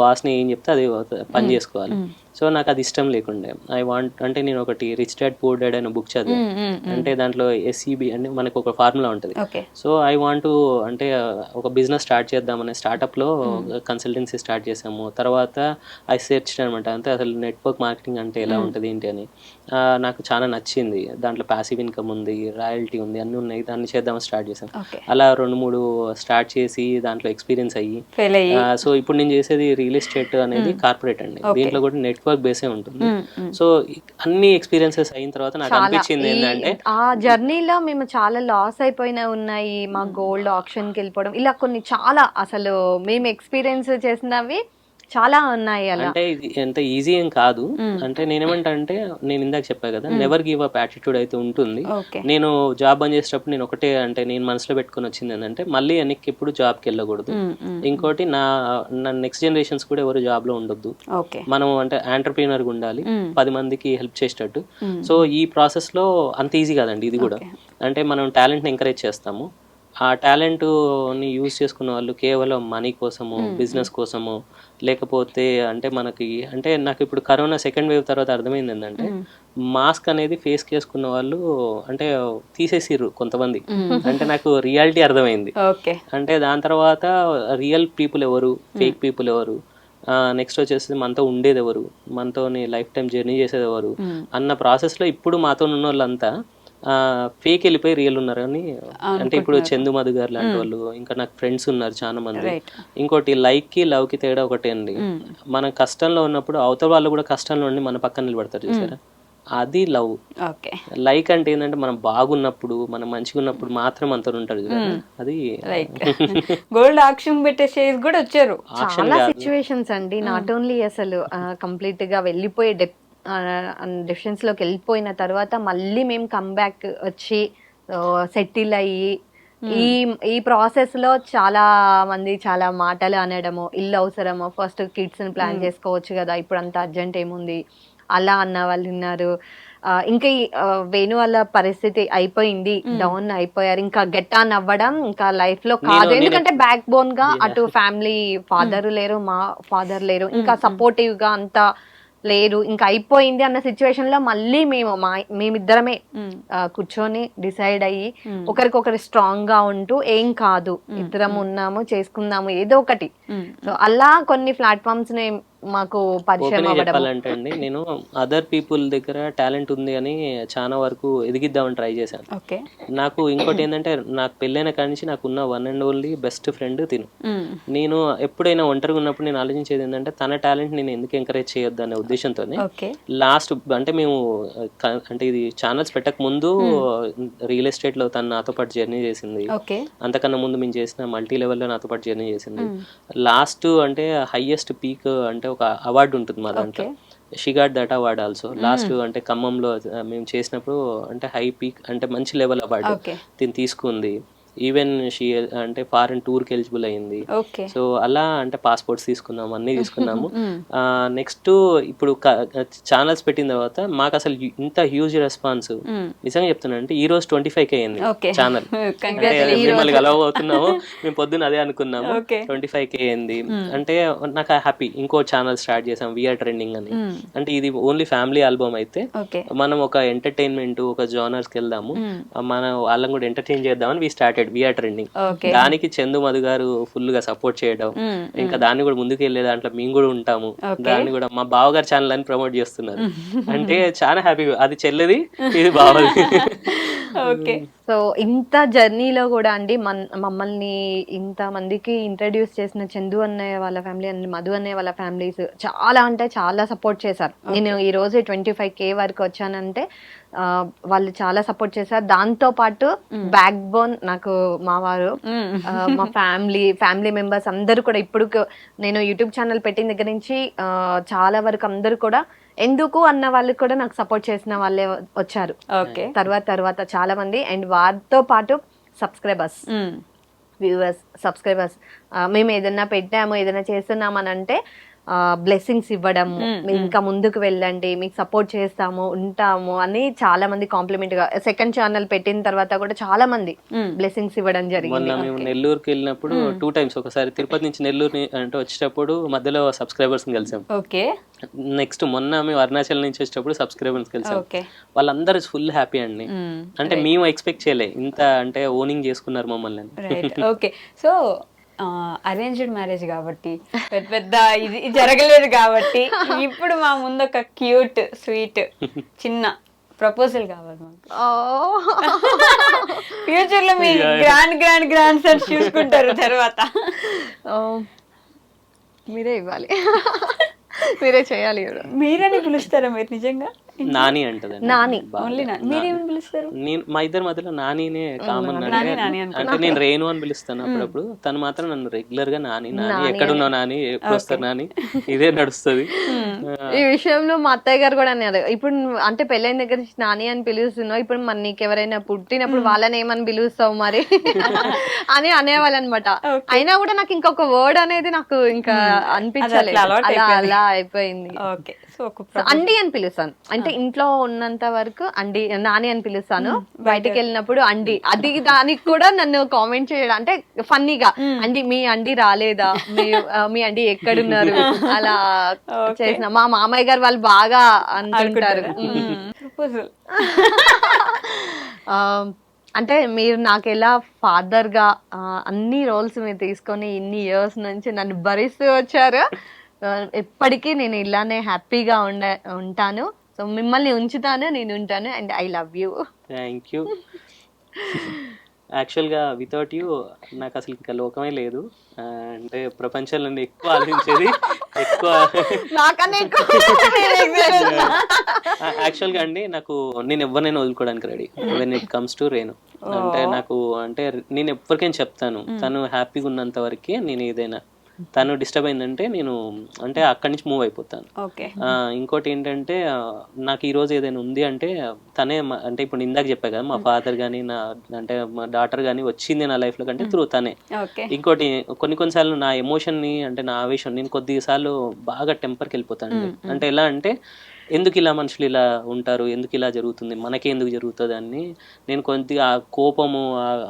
బాస్ని ఏం చెప్తే అది పని చేసుకోవాలి. సో నాకు అది ఇష్టం లేకుండే. ఐ వాంట్ అంటే నేను ఒకటి రిచ్ డాడ్ పూర్ డాడ్ అనే బుక్ చదివాను. అంటే దాంట్లో SEB అంటే మనకు ఒక ఫార్ములా ఉంటుంది. సో ఐ వాంట్ అంటే ఒక బిజినెస్ స్టార్ట్ చేద్దామనే స్టార్ట్అప్లో కన్సల్టెన్సీ స్టార్ట్ చేసాము. తర్వాత ఐ సెర్చ్ అనమాట, అంటే అసలు నెట్వర్క్ మార్కెటింగ్ అంటే ఎలా ఉంటుంది ఏంటి అని. నాకు చాలా నచ్చింది. దాంట్లో ప్యాసివ్ ఇన్కమ్ ఉంది, రాయల్టీ ఉంది, అన్నీ ఉన్నాయి. దాన్ని చేద్దామని స్టార్ట్ చేసాం. అలా 2-3 స్టార్ట్ చేసి దాంట్లో ఎక్స్పీరియన్స్ అయ్యి, సో ఇప్పుడు నేను చేసేది రియల్ ఎస్టేట్ అనేది కార్పొరేట్ అండి. దీంట్లో కూడా నెట్వర్క్ బేసే ఉంటుంది. సో అన్ని ఎక్స్పీరియన్సెస్ అయిన తర్వాత నాకు అనిపించింది ఏంటంటే ఆ జర్నీలో మేము చాలా లాస్ అయిపోయినా ఉన్నాయి. మా గోల్డ్ ఆప్షన్ కి వెళ్ళిపోవడం, ఇలా కొన్ని చాలా అసలు మేము ఎక్స్పీరియన్స్ చేసినవి చాలా ఉన్నాయి. అలా అంటే ఇది ఎంత ఈజీ ఏం కాదు. అంటే నేనేమంటా అంటే నేను ఇందాక చెప్పా కదా, నెవర్ గివ్ అప్ యాటిట్యూడ్ అయితే ఉంటుంది. నేను జాబ్ బంద్ చేసేటప్పుడు నేను ఒకటే అంటే నేను మనసులో పెట్టుకుని వచ్చింది ఏంటంటే మళ్ళీ వెనక్కి ఎప్పుడు జాబ్కి వెళ్ళకూడదు. ఇంకోటి నా నెక్స్ట్ జనరేషన్స్ కూడా ఎవరు జాబ్ లో ఉండొద్దు. మనం అంటే ఆంటర్ప్రీనర్ గా ఉండాలి, 10 మందికి హెల్ప్ చేసేటట్టు. సో ఈ ప్రాసెస్ లో అంత ఈజీ కాదండి ఇది కూడా. అంటే మనం టాలెంట్ ని ఎంకరేజ్ చేస్తాము, ఆ టాలెంట్ని యూజ్ చేసుకున్న వాళ్ళు కేవలం మనీ కోసము, బిజినెస్ కోసము, లేకపోతే అంటే మనకి అంటే నాకు ఇప్పుడు కరోనా సెకండ్ వేవ్ తర్వాత అర్థమైంది ఏంటంటే మాస్క్ అనేది ఫేస్ చేసుకున్న వాళ్ళు అంటే తీసేసిర్రు కొంతమంది. అంటే నాకు రియాలిటీ అర్థమైంది. అంటే దాని తర్వాత రియల్ పీపుల్ ఎవరు, ఫేక్ పీపుల్ ఎవరు, నెక్స్ట్ వచ్చేసి మనతో ఉండేది ఎవరు, మనతో లైఫ్ టైం జర్నీ చేసేది ఎవరు అన్న ప్రాసెస్లో ఇప్పుడు మాతో ఉన్న వాళ్ళంతా ఫేక్ వెళ్ళిపోయి రియల్ ఉన్నారు అని. అంటే ఇప్పుడు చందు మధు గారు లాంటి వాళ్ళు, ఇంకా నాకు ఫ్రెండ్స్ ఉన్నారు చాలా మంది. ఇంకోటి లైక్ కి లవ్ కి తేడా ఒకటే అండి. మనం కష్టంలో ఉన్నప్పుడు అవతల వాళ్ళు కూడా కష్టంలో ఉండి మన పక్కన నిలబడతారు చూసారా, అది లవ్. లైక్ అంటే ఏంటంటే మనం బాగున్నప్పుడు, మనం మంచిగా ఉన్నప్పుడు మాత్రం అంత ఉంటాడు కదా, అది గోల్డ్ ఆక్షన్ పెట్టే స్టేజ్ కూడా వచ్చారు. చాలా సిచ్యువేషన్స్ అండి, నాట్ ఓన్లీ అసలు కంప్లీట్ గా వెళ్ళిపోయే డెసిషన్స్ లోకి వెళ్ళిపోయిన తర్వాత మళ్ళీ మేము కమ్బ్యాక్ వచ్చి సెటిల్ అయ్యి ఈ ప్రాసెస్ లో చాలా మంది చాలా మాటలు అనడము, ఇల్లు అవసరము, ఫస్ట్ కిడ్స్ ని ప్లాన్ చేసుకోవచ్చు కదా, ఇప్పుడు అంత అర్జెంట్ ఏముంది అలా అన్న వాళ్ళు ఉన్నారు. ఇంకా వేణు వాళ్ళ పరిస్థితి అయిపోయింది, డౌన్ అయిపోయారు, ఇంకా గెట్ ఆన్ అవ్వడం ఇంకా లైఫ్ లో కాదు. ఎందుకంటే బ్యాక్ బోన్ గా అటు ఫ్యామిలీ ఫాదర్ లేరు, మా ఫాదర్ లేరు, ఇంకా సపోర్టివ్ గా అంతా లేరు, ఇంకా అయిపోయింది అన్న సిచ్యువేషన్ లో మళ్ళీ మేమిద్దరమే కూర్చొని డిసైడ్ అయ్యి ఒకరికొకరు స్ట్రాంగ్ గా ఉంటూ ఏం కాదు ఇద్దరం ఉన్నాము చేసుకుందాము ఏదో ఒకటి. సో అలా కొన్ని ప్లాట్ఫామ్స్ ని మాకు పరిచయం చెప్పాలంటే అండి, నేను అదర్ పీపుల్ దగ్గర టాలెంట్ ఉంది అని చాలా వరకు ఎదిగిద్దామని ట్రై చేశాను. నాకు ఇంకోటి ఏంటంటే, నాకు పెళ్ళైన కాడి నుంచి నాకున్న one and only best friend తిను. నేను ఎప్పుడైనా ఒంటరిగా ఉన్నప్పుడు నేను ఆలోచించేది ఏంటంటే, తన టాలెంట్ నేను ఎందుకు ఎంకరేజ్ చేయొద్దు అనే ఉద్దేశంతో లాస్ట్ అంటే మేము అంటే ఇది ఛానల్స్ పెట్టక ముందు రియల్ ఎస్టేట్ లో తను నాతో పాటు జర్నీ చేసింది. అంతకన్నా ముందు మేము చేసిన మల్టీ లెవెల్లో నాతో పాటు జర్నీ చేసింది. లాస్ట్ అంటే హైయెస్ట్ పీక్ అంటే ఒక అవార్డు ఉంటుంది మా దాంట్లో, she got that award also. Last అంటే ఖమ్మంలో మేము చేసినప్పుడు అంటే హై పీక్ అంటే మంచి లెవెల్ అవార్డు దీన్ని తీసుకుంది. ఈవెన్ షీ అంటే ఫారెన్ టూర్కి ఎలిజిబుల్ అయింది. సో అలా అంటే పాస్పోర్ట్స్ తీసుకున్నాము, అన్నీ తీసుకున్నాము. నెక్స్ట్ ఇప్పుడు ఛానల్స్ పెట్టిన తర్వాత మాకు అసలు ఇంత హ్యూజ్ రెస్పాన్స్ నిజంగా చెప్తున్నా అంటే ఈ రోజు 25K అయింది ఛానల్. మిమ్మల్ని కలవ అవుతున్నాము, మేము పొద్దున్న అదే అనుకున్నాము, 25K అయింది అంటే నాకు హ్యాపీ. ఇంకో ఛానల్ స్టార్ట్ చేసాం వీఆర్ ట్రెండింగ్ అని. అంటే ఇది ఓన్లీ ఫ్యామిలీ ఆల్బమ్ అయితే మనం ఒక ఎంటర్టైన్మెంట్ ఒక జోనర్స్కి వెళ్దాము, మన వాళ్ళని కూడా ఎంటర్టైన్ చేద్దామని వి స్టార్టెడ్ వీఆర్ ట్రెండింగ్. దానికి చందు మధు గారు ఫుల్ గా సపోర్ట్ చేయడం, ఇంకా దాన్ని కూడా ముందుకు వెళ్ళే దాంట్లో మేము కూడా ఉంటాము. దాన్ని కూడా మా బావగారు ఛానల్ అని ప్రమోట్ చేస్తున్నారు. అంటే చాలా హ్యాపీగా, అది చెల్లెది ఇది బావది. సో ఇంత జర్నీలో కూడా అండి మమ్మల్ని ఇంత మందికి ఇంట్రడ్యూస్ చేసిన చందు అన్నయ్య వాళ్ళ ఫ్యామిలీ అండ్ మధు అన్నయ్య వాళ్ళ ఫ్యామిలీస్ చాలా అంటే చాలా సపోర్ట్ చేశారు. నేను ఈ రోజు 25K వరకు వచ్చానంటే వాళ్ళు చాలా సపోర్ట్ చేశారు. దాంతో పాటు బ్యాక్ బోన్ నాకు మా వారు, మా ఫ్యామిలీ మెంబర్స్ అందరూ కూడా. ఇప్పుడు నేను యూట్యూబ్ ఛానల్ పెట్టిన దగ్గర నుంచి చాలా వరకు అందరూ కూడా ఎందుకు అన్న వాళ్ళు కూడా నాకు సపోర్ట్ చేసిన వాళ్ళే వచ్చారు తర్వాత చాలా మంది. అండ్ వారితో పాటు సబ్స్క్రైబర్స్, వ్యూవర్స్, సబ్స్క్రైబర్స్, మేము ఏదైనా పెట్టాము ఏదైనా చేస్తున్నాము అని అంటే బ్లెస్సింగ్స్ ఇవ్వడము, ఇంకా ముందుకు వెళ్ళండి, మీకు సపోర్ట్ చేస్తాము ఉంటాము అని చాలా మంది కాంప్లిమెంట్ గా. సెకండ్ ఛానల్ పెట్టిన తర్వాత కూడా చాలా మంది బ్లెస్సింగ్స్ ఇవ్వడం జరిగింది. మేము నెల్లూరుకి వెళ్ళినప్పుడు 2 times, ఒకసారి తిరుపతి నుంచి నెల్లూరు అంటే వచ్చేటప్పుడు మధ్యలో సబ్స్క్రైబర్స్ కలిసాం. నెక్స్ట్ మొన్న మేము అరుణాచల్ నుంచి వచ్చేటప్పుడు సబ్స్క్రైబర్స్ కలిసాం. వాళ్ళందరూ ఫుల్ హ్యాపీ అండి. అంటే మేము ఎక్స్పెక్ట్ చేయలే ఇంత అంటే ఓనింగ్ చేసుకున్నారు మమ్మల్ని. ఓకే, సో అరేంజ్డ్ మ్యారేజ్ కాబట్టి పెద్ద ఇది జరగలేదు కాబట్టి ఇప్పుడు మా ముందు ఒక క్యూట్ స్వీట్ చిన్న ప్రపోజల్ కావాలి మాకు. ఫ్యూచర్ లో మీ గ్రాండ్ సన్స్ చూసుకుంటారు తర్వాత. మీరే ఇవ్వాలి, మీరే చేయాలి. మీరని పిలుస్తారా మీరు నిజంగా? నాని అంటది. నాని మీరేమని పిలుస్తారు? నేను మా ఇద్దరి మధ్యలో నానినే కామన్. అంటే నేను రేణు అని పిలుస్తాను అప్పుడప్పుడు, తను మాత్రం నన్ను రెగ్యులర్ గా నాని ఎక్కడున్నావు నాని, ఎప్పుడు వస్తారు నాని, ఇదే నడుస్తుంది. ఈ విషయంలో మా అత్తయ్య గారు కూడా అన్నారు, ఇప్పుడు అంటే పెళ్ళైన దగ్గర నుంచి నాని అని పిలుస్తున్నావు, ఇప్పుడు మరి నీకు ఎవరైనా పుట్టినప్పుడు వాళ్ళని ఏమని పిలుస్తావు మరి అని అనేవాళ్ళు అనమాట. అయినా కూడా నాకు ఇంకొక వర్డ్ అనేది నాకు ఇంకా అనిపించలేదు, అలా అయిపోయింది. అండి అని పిలుస్తాను, అంటే ఇంట్లో ఉన్నంత వరకు అండి నాని అని పిలుస్తాను. బయటకు వెళ్ళినప్పుడు అండి, అది దానికి కూడా నన్ను కామెంట్ చేయడం అంటే ఫన్నీగా, అండి మీ అండి రాలేదా, మీ అండి ఎక్కడున్నారు అలా చేసిన. మా మామయ్య గారు వాళ్ళు బాగా అంటుంటారు. అంటే మీరు నాకు ఎలా ఫాదర్ గా అన్ని రోల్స్ మీరు తీసుకొని ఇన్ని ఇయర్స్ నుంచి నన్ను భరిస్తూ వచ్చారు. ఎప్పటికీ నేను ఇలానే హ్యాపీగా ఉంటాను. సో మిమ్మల్ని ఉంచుతాను, నేను ఉంటాను, and I love you. Thank you. యాక్చువల్గా వితౌట్ యూ నాకు అసలు ఇంకా లోకమే లేదు. అంటే ప్రపంచంలో ఎక్కువ ఆలోచించేది ఎక్కువ యాక్చువల్గా అండి. నేను ఎవరినైనా వదులుకోవడానికి ready when it comes to Renu. అంటే అంటే నేను ఎవరికైనా చెప్తాను, తను హ్యాపీగా ఉన్నంత వరకే నేను ఏదైనా. తను డిస్టర్బ్ అయిందంటే నేను అంటే అక్కడి నుంచి మూవ్ అయిపోతాను. ఇంకోటి ఏంటంటే నాకు ఈ రోజు ఏదైనా ఉంది అంటే తనే అంటే ఇప్పుడు ఇందాక చెప్పా కదా, మా ఫాదర్ కానీ అంటే మా డాటర్ కానీ వచ్చింది నా లైఫ్ లో కంటే త్రూ తనే. ఇంకోటి కొన్నిసార్లు నా ఎమోషన్ ని అంటే నా ఆవేశం నేను కొద్దిసార్లు బాగా టెంపర్కి వెళ్ళిపోతాను. అంటే ఎలా అంటే ఎందుకు ఇలా మనుషులు ఇలా ఉంటారు, ఎందుకు ఇలా జరుగుతుంది, మనకే ఎందుకు జరుగుతుంది అని నేను కొద్దిగా ఆ కోపము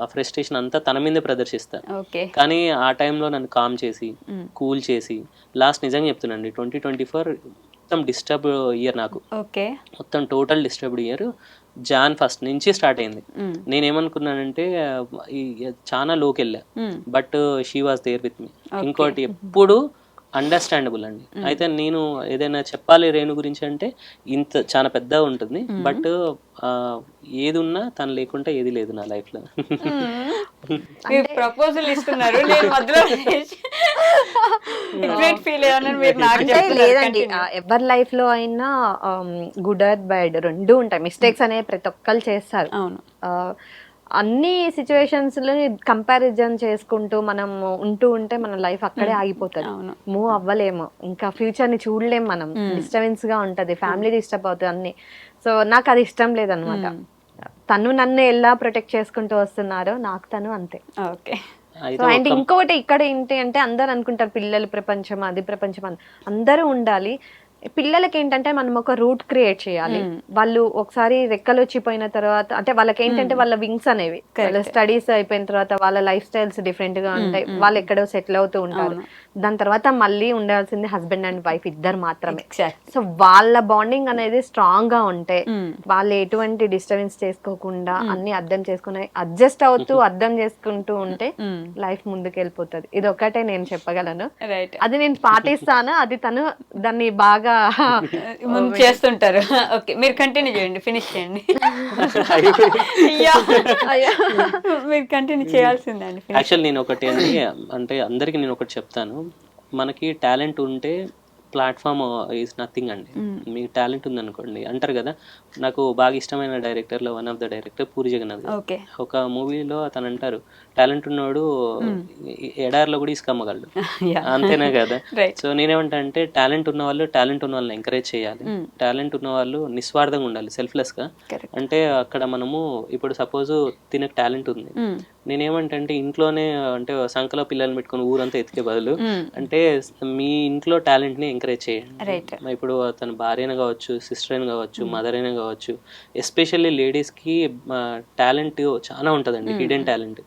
ఆ ఫ్రస్ట్రేషన్ అంతా తన మీదే ప్రదర్శిస్తాను. కానీ ఆ టైంలో నన్ను కామ్ చేసి కూల్ చేసి లాస్ట్ నిజంగా చెప్తున్నాండి 2024 మొత్తం డిస్టర్బ్ ఇయర్ నాకు. మొత్తం టోటల్ డిస్టర్బ్డ్ ఇయర్. జాన్ 1 నుంచి స్టార్ట్ అయింది. నేనేమనుకున్నానంటే చాలా లోకి వెళ్ళా, but she was there with me. ఇంకోటి ఎప్పుడు అండర్స్టాండబుల్ అండి. అయితే నేను ఏదైనా చెప్పాలి రేణు గురించి అంటే ఇంత చాలా పెద్దగా ఉంటుంది, బట్ ఏది ఉన్నా తను లేకుంటే ఏది లేదు నా లైఫ్ లో. ప్రపోజల్ ఇస్తున్నారు లేదండి. ఎవరి లైఫ్ లో అయినా గుడ్ ఆర్ బ్యాడ్ రెండు ఉంటాయి. మిస్టేక్స్ అనేవి ప్రతి ఒక్కరు చేస్తారు. అన్ని సిచ్యువేషన్స్ లో కంపారిజన్ చేసుకుంటూ మనం ఉంటే మన లైఫ్ అక్కడే ఆగిపోతుంది. మూవ్ అవ్వలేము, ఇంకా ఫ్యూచర్ ని చూడలేము మనం. డిస్టర్బెన్స్ గా ఉంటది, ఫ్యామిలీ డిస్టర్బ్ అవుతుంది అన్ని. సో నాకు అది ఇష్టం లేదనమాట. తను నన్ను ఎలా ప్రొటెక్ట్ చేసుకుంటూ వస్తున్నారో నాకు తను అంతే. సో అండ్ ఇంకొకటి ఇక్కడ ఏంటి అంటే అందరు అనుకుంటారు పిల్లలు ప్రపంచం, అది ప్రపంచం అని. అందరూ ఉండాలి. పిల్లలకి ఏంటంటే మనం ఒక రూట్ క్రియేట్ చేయాలి. వాళ్ళు ఒకసారి రెక్కలు వచ్చిపోయిన తర్వాత అంటే వాళ్ళకి ఏంటంటే వాళ్ళ వింగ్స్ అనేవి వాళ్ళ స్టడీస్ అయిపోయిన తర్వాత వాళ్ళ లైఫ్ స్టైల్స్ డిఫరెంట్ గా ఉంటాయి. వాళ్ళు ఎక్కడో సెటిల్ అవుతూ ఉంటారు. దాని తర్వాత మళ్ళీ ఉండాల్సింది హస్బెండ్ అండ్ వైఫ్ ఇద్దరు మాత్రమే. సో వాళ్ళ బాండింగ్ అనేది స్ట్రాంగ్ గా ఉంటే వాళ్ళు ఎటువంటి డిస్టర్బెన్స్ చేసుకోకుండా అన్ని అర్థం చేసుకుని అడ్జస్ట్ అవుతూ అర్థం చేసుకుంటూ ఉంటే లైఫ్ ముందుకు వెళ్ళిపోతుంది. ఇది ఒకటే నేను చెప్పగలను. అది నేను పాటిస్తాను. అది తను దాన్ని బాగా చేస్తుంటారు. ఓకే, మీరు కంటిన్యూ చేయండి, ఫినిష్ చేయండి. మీరు కంటిన్యూ చేయాల్సిందండి. యాక్చువల్ నేను ఒకటి అంటే అందరికి నేను ఒకటి చెప్తాను, మనకి టాలెంట్ ఉంటే ప్లాట్ఫామ్ ఈజ్ నథింగ్ అండి. మీకు టాలెంట్ ఉందనుకోండి అంటారు కదా. నాకు బాగా ఇష్టమైన డైరెక్టర్లో one of the director Puri Jagannath. ఒక మూవీలో అతను అంటారు, టాలెంట్ ఉన్నవాడు ఎడారిలో కూడా ఇసుకమ్మగలడు, అంతేనా కదా. సో నేనేమంటా అంటే టాలెంట్ ఉన్న వాళ్ళని ఎంకరేజ్ చేయాలి. టాలెంట్ ఉన్న వాళ్ళు నిస్వార్థంగా ఉండాలి, సెల్ఫ్లెస్ గా. అంటే అక్కడ మనము ఇప్పుడు సపోజ్ తినకు టాలెంట్ ఉంది, నేనేమంటే ఇంట్లోనే అంటే సంకలో పిల్లల్ని పెట్టుకుని ఊరంతా ఎతికే బదులు అంటే మీ ఇంట్లో టాలెంట్ ని ఎంకరేజ్ చేయండి. ఇప్పుడు తన భార్య అయినా కావచ్చు, సిస్టర్ అయినా కావచ్చు, మదర్ అయినా కావచ్చు. ఎస్పెషల్లీ లేడీస్ కి టాలెంట్ చాలా ఉంటదండి, హిడెన్ టాలెంట్.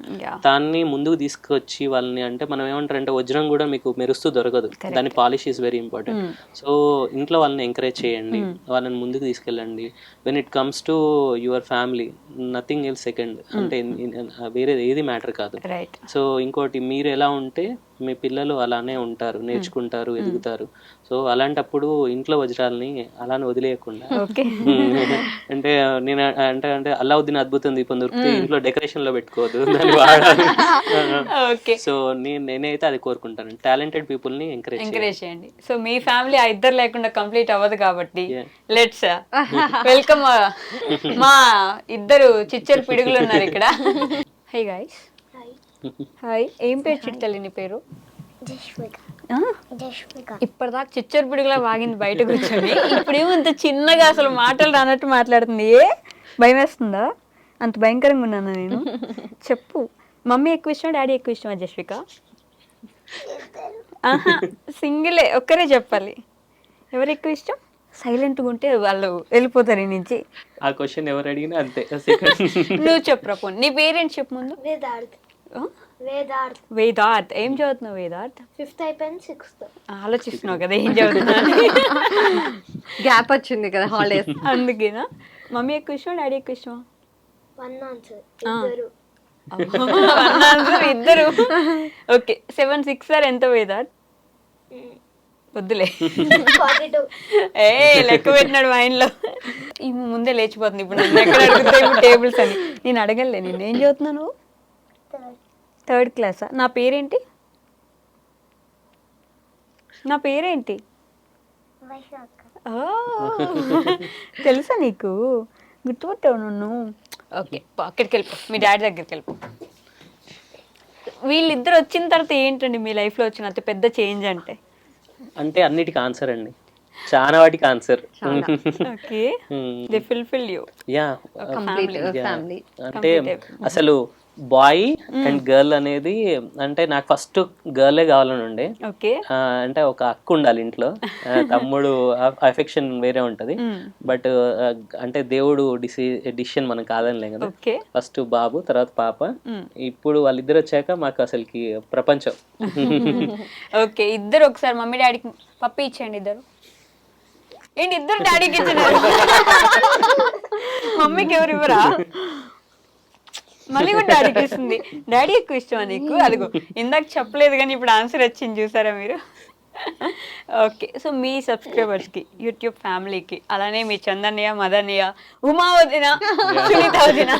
దాన్ని ముందుకు తీసుకొచ్చి వాళ్ళని అంటే మనం ఏమంటారంటే వజ్రం కూడా మీకు మెరుస్తూ దొరకదు, దాని polish is very important. So ఇంట్లో వాళ్ళని ఎంకరేజ్ చేయండి, వాళ్ళని ముందుకు తీసుకెళ్ళండి. When it comes to your family nothing else second. అంటే వేరే ఏది మ్యాటర్ కాదు. సో ఇంకోటి మీరు ఎలా ఉంటే మీ పిల్లలు అలానే ఉంటారు, నేర్చుకుంటారు, ఎదుగుతారు. సో అలాంటప్పుడు ఇంట్లో వజ్రాలని అలానే వదిలేయకుండా అంటే నేను అంటే అల్లావుద్దీన్ అద్భుతం దీపం దొరికితే ఇంట్లో డెకరేషన్ లో పెట్టుకోవద్దు, దాన్ని వాడాలి. సో నేనైతే అది కోరుకుంటాను, టాలెంటెడ్ పీపుల్ ని ఎంకరేజ్ చేయండి. సో మీ ఫ్యామిలీ ఆ ఇద్దరు లేకుండా కంప్లీట్ అవ్వదు కాబట్టి లెట్స్ వెల్కమ్ మా ఇద్దరు చిచ్చరు పిడుగులు ఉన్నారు ఇక్కడ. Hey guys. హాయ్, ఏం పేరు చిట్టలి నీ పేరు? ఇప్పటిదాకా చిచ్చరు పిడుగులా వాగింది బయట కూర్చొని, ఇప్పుడేమో ఇంత చిన్నగా అసలు మాటలు రానట్టు మాట్లాడుతుంది. భయం వేస్తుందా? అంత భయంకరంగా ఉన్నానా నేను? చెప్పు. మమ్మీ ఎక్కువ ఇష్టమా, డాడీ ఎక్కువ ఇష్టమా జస్విక? ఆహా, సింగిలే, ఒక్కరే చెప్పాలి. ఎవరు ఎక్కువ ఇష్టం? సైలెంట్గా ఉంటే వాళ్ళు వెళ్ళిపోతారు ఈ నుంచి. ఆ క్వశ్చన్ ఎవరు అడిగినా అంతే. నువ్వు చెప్పరా పోనీ, నీ పేరేంటి చెప్పు ముందు. వేదార్థ్. ఏం చదువుతున్నావు వేదార్థ్? 5th అయిపోయింది, 6th. ఆలోచిస్తున్నావు కదా ఏం చదువుతున్నా. గ్యాప్ వచ్చింది కదా హాలిడేస్, అందుకేనా? మమ్మీ ఎక్కువ ఇష్టమా, డాడీ ఎక్కువ ఇష్టమా? ఇద్దరు. ఓకే, 7 6 ఎంత వేదార్థ్? వద్దులే ఏ లెక్క పెట్టినాడు మైండ్లో ఈ ముందే లేచిపోతుంది ఇప్పుడు నన్ను ఎక్కడ అడుగుతా ఇప్పుడు టేబుల్స్ అని నేను అడగలే నేను ఏం చదువుతున్నాను 3rd క్లాసా నా పేరేంటి తెలుసా నీకు గుర్తుపట్టావు నన్ను ఓకే అక్కడికి వెళ్ళిపో మీ డాడీ దగ్గరికి వెళ్ళిపో వీళ్ళిద్దరు వచ్చిన తర్వాత ఏంటండి మీ లైఫ్లో వచ్చిన అతి పెద్ద చేంజ్ అంటే అన్నిటికీ ఆన్సర్ అండి, చాలా వాటికి answer. Okay they fulfil you yeah family అంటే అసలు బాయ్ అండ్ గర్ల్ అనేది అంటే నాకు ఫస్ట్ గర్లే కావాలని ఉండే. అంటే ఒక అక్క ఉండాలి ఇంట్లో, తమ్ముడు అఫెక్షన్ వేరే ఉంటది. బట్ అంటే దేవుడు డిసిషన్ మనం కాదనిలే కదా, ఫస్ట్ బాబు తర్వాత పాప. ఇప్పుడు వాళ్ళిద్దరు వచ్చాక మాకు అసలుకి ప్రపంచం. ఓకే ఇద్దరు ఒకసారి మమ్మీ డాడీకి పప్పి ఇచ్చేయండి. ఏంటి ఇద్దరు డాడీకి ఇచ్చినారు, మమ్మీకి ఎవరు ఇవ్వరా? మళ్ళీ కూడా డాడీకి ఇస్తుంది. డాడీ ఎక్కువ ఇష్టమా నీకు? అదిగో ఇందాక చెప్పలేదు కానీ ఇప్పుడు ఆన్సర్ వచ్చింది చూసారా మీరు. ఓకే సో మీ సబ్స్క్రైబర్స్కి, యూట్యూబ్ ఫ్యామిలీకి, అలానే మీ చందన్నయ్య, మదన్నయ్య, ఉమా వదిన, సునీత వదిన,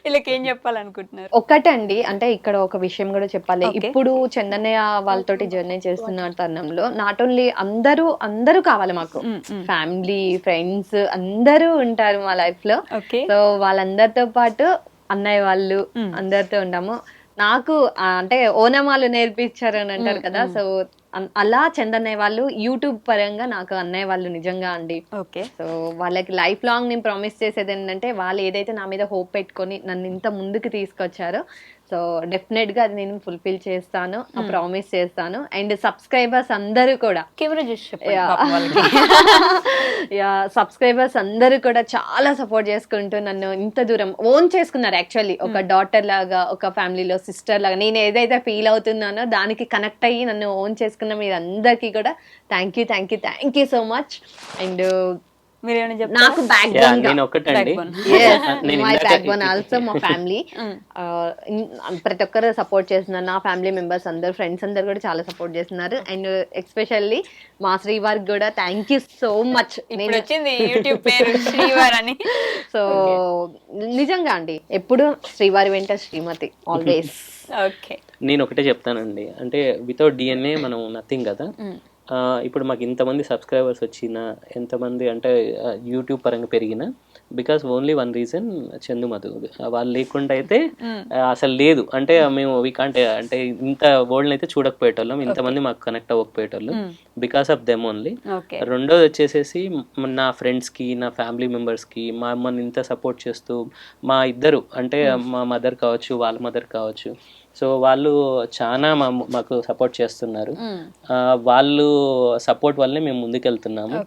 వీళ్ళకి ఏం చెప్పాలనుకుంటున్నారు? ఒకటండి, అంటే ఇక్కడ ఒక విషయం కూడా చెప్పాలి. ఇప్పుడు చందన్నయ్య వాళ్ళతోటి జర్నీ చేస్తున్న తరుణంలో నాట్ ఓన్లీ అందరూ కావాలి మాకు, ఫ్యామిలీ ఫ్రెండ్స్ అందరూ ఉంటారు మా లైఫ్ లో. సో వాళ్ళందరితో పాటు అన్నయ్య వాళ్ళు అందరితో ఉంటాము. నాకు అంటే ఓనమాలు నేర్పించారు అని అంటారు కదా, సో అలా చందన్నయ్య వాళ్ళు యూట్యూబ్ పరంగా నాకు అన్నయ్య వాళ్ళు నిజంగా అండి. సో వాళ్ళకి లైఫ్ లాంగ్ నేను ప్రామిస్ చేసేది ఏంటంటే, వాళ్ళు ఏదైతే నా మీద హోప్ పెట్టుకొని నన్ను ఇంత ముందుకు తీసుకొచ్చారో, సో డెఫినెట్ గా అది నేను ఫుల్ఫిల్ చేస్తాను, ప్రామిస్ చేస్తాను. అండ్ సబ్స్క్రైబర్స్ అందరూ కూడా సబ్స్క్రైబర్స్ అందరూ కూడా చాలా సపోర్ట్ చేసుకుంటూ నన్ను ఇంత దూరం ఓన్ చేసుకున్నారు. యాక్చువల్లీ ఒక డాటర్ లాగా, ఒక ఫ్యామిలీలో సిస్టర్ లాగా నేను ఏదైతే ఫీల్ అవుతున్నానో దానికి కనెక్ట్ అయ్యి నన్ను ఓన్ చేసుకున్న మీరు అందరికీ కూడా thank you so much. And నాకు ఆల్సో మా ఫ్యామిలీ ప్రతి ఒక్కరు సపోర్ట్ చేస్తున్నారు. నా ఫ్యామిలీ మెంబర్స్ అందరు, ఫ్రెండ్స్ అందరు కూడా చాలా సపోర్ట్ చేస్తున్నారు. అండ్ ఎస్పెషల్లీ మా శ్రీవారికి కూడా thank you so much. So నిజంగా అండి, ఎప్పుడు శ్రీవారి వెంట శ్రీమతి ఆల్వేస్. నేను ఒకటే చెప్తానండి, అంటే వితౌట్ DNA మనం నథింగ్ కదా. ఇప్పుడు మాకు ఇంతమంది సబ్స్క్రైబర్స్ వచ్చిన, ఎంతమంది అంటే యూట్యూబ్ పరంగా పెరిగిన, because only one reason Chandu Madhu. వాళ్ళు లేకుండా అయితే అసలు లేదు. అంటే మేము అంటే ఇంత వరల్డ్ అయితే చూడకపోయేటోళ్ళం, ఇంతమంది మాకు కనెక్ట్ అవ్వకపోయేటోళ్ళం, బికాస్ ఆఫ్ దెమ్ ఓన్లీ. రెండోది వచ్చేసేసి నా ఫ్రెండ్స్కి, నా ఫ్యామిలీ మెంబర్స్కి, మా అమ్మని ఇంత సపోర్ట్ చేస్తూ, మా ఇద్దరు అంటే మా మదర్ కావచ్చు, వాళ్ళ మదర్ కావచ్చు, సో వాళ్ళు చాలా మాకు సపోర్ట్ చేస్తున్నారు. వాళ్ళు సపోర్ట్ వల్లనే మేము ముందుకెళ్తున్నాము.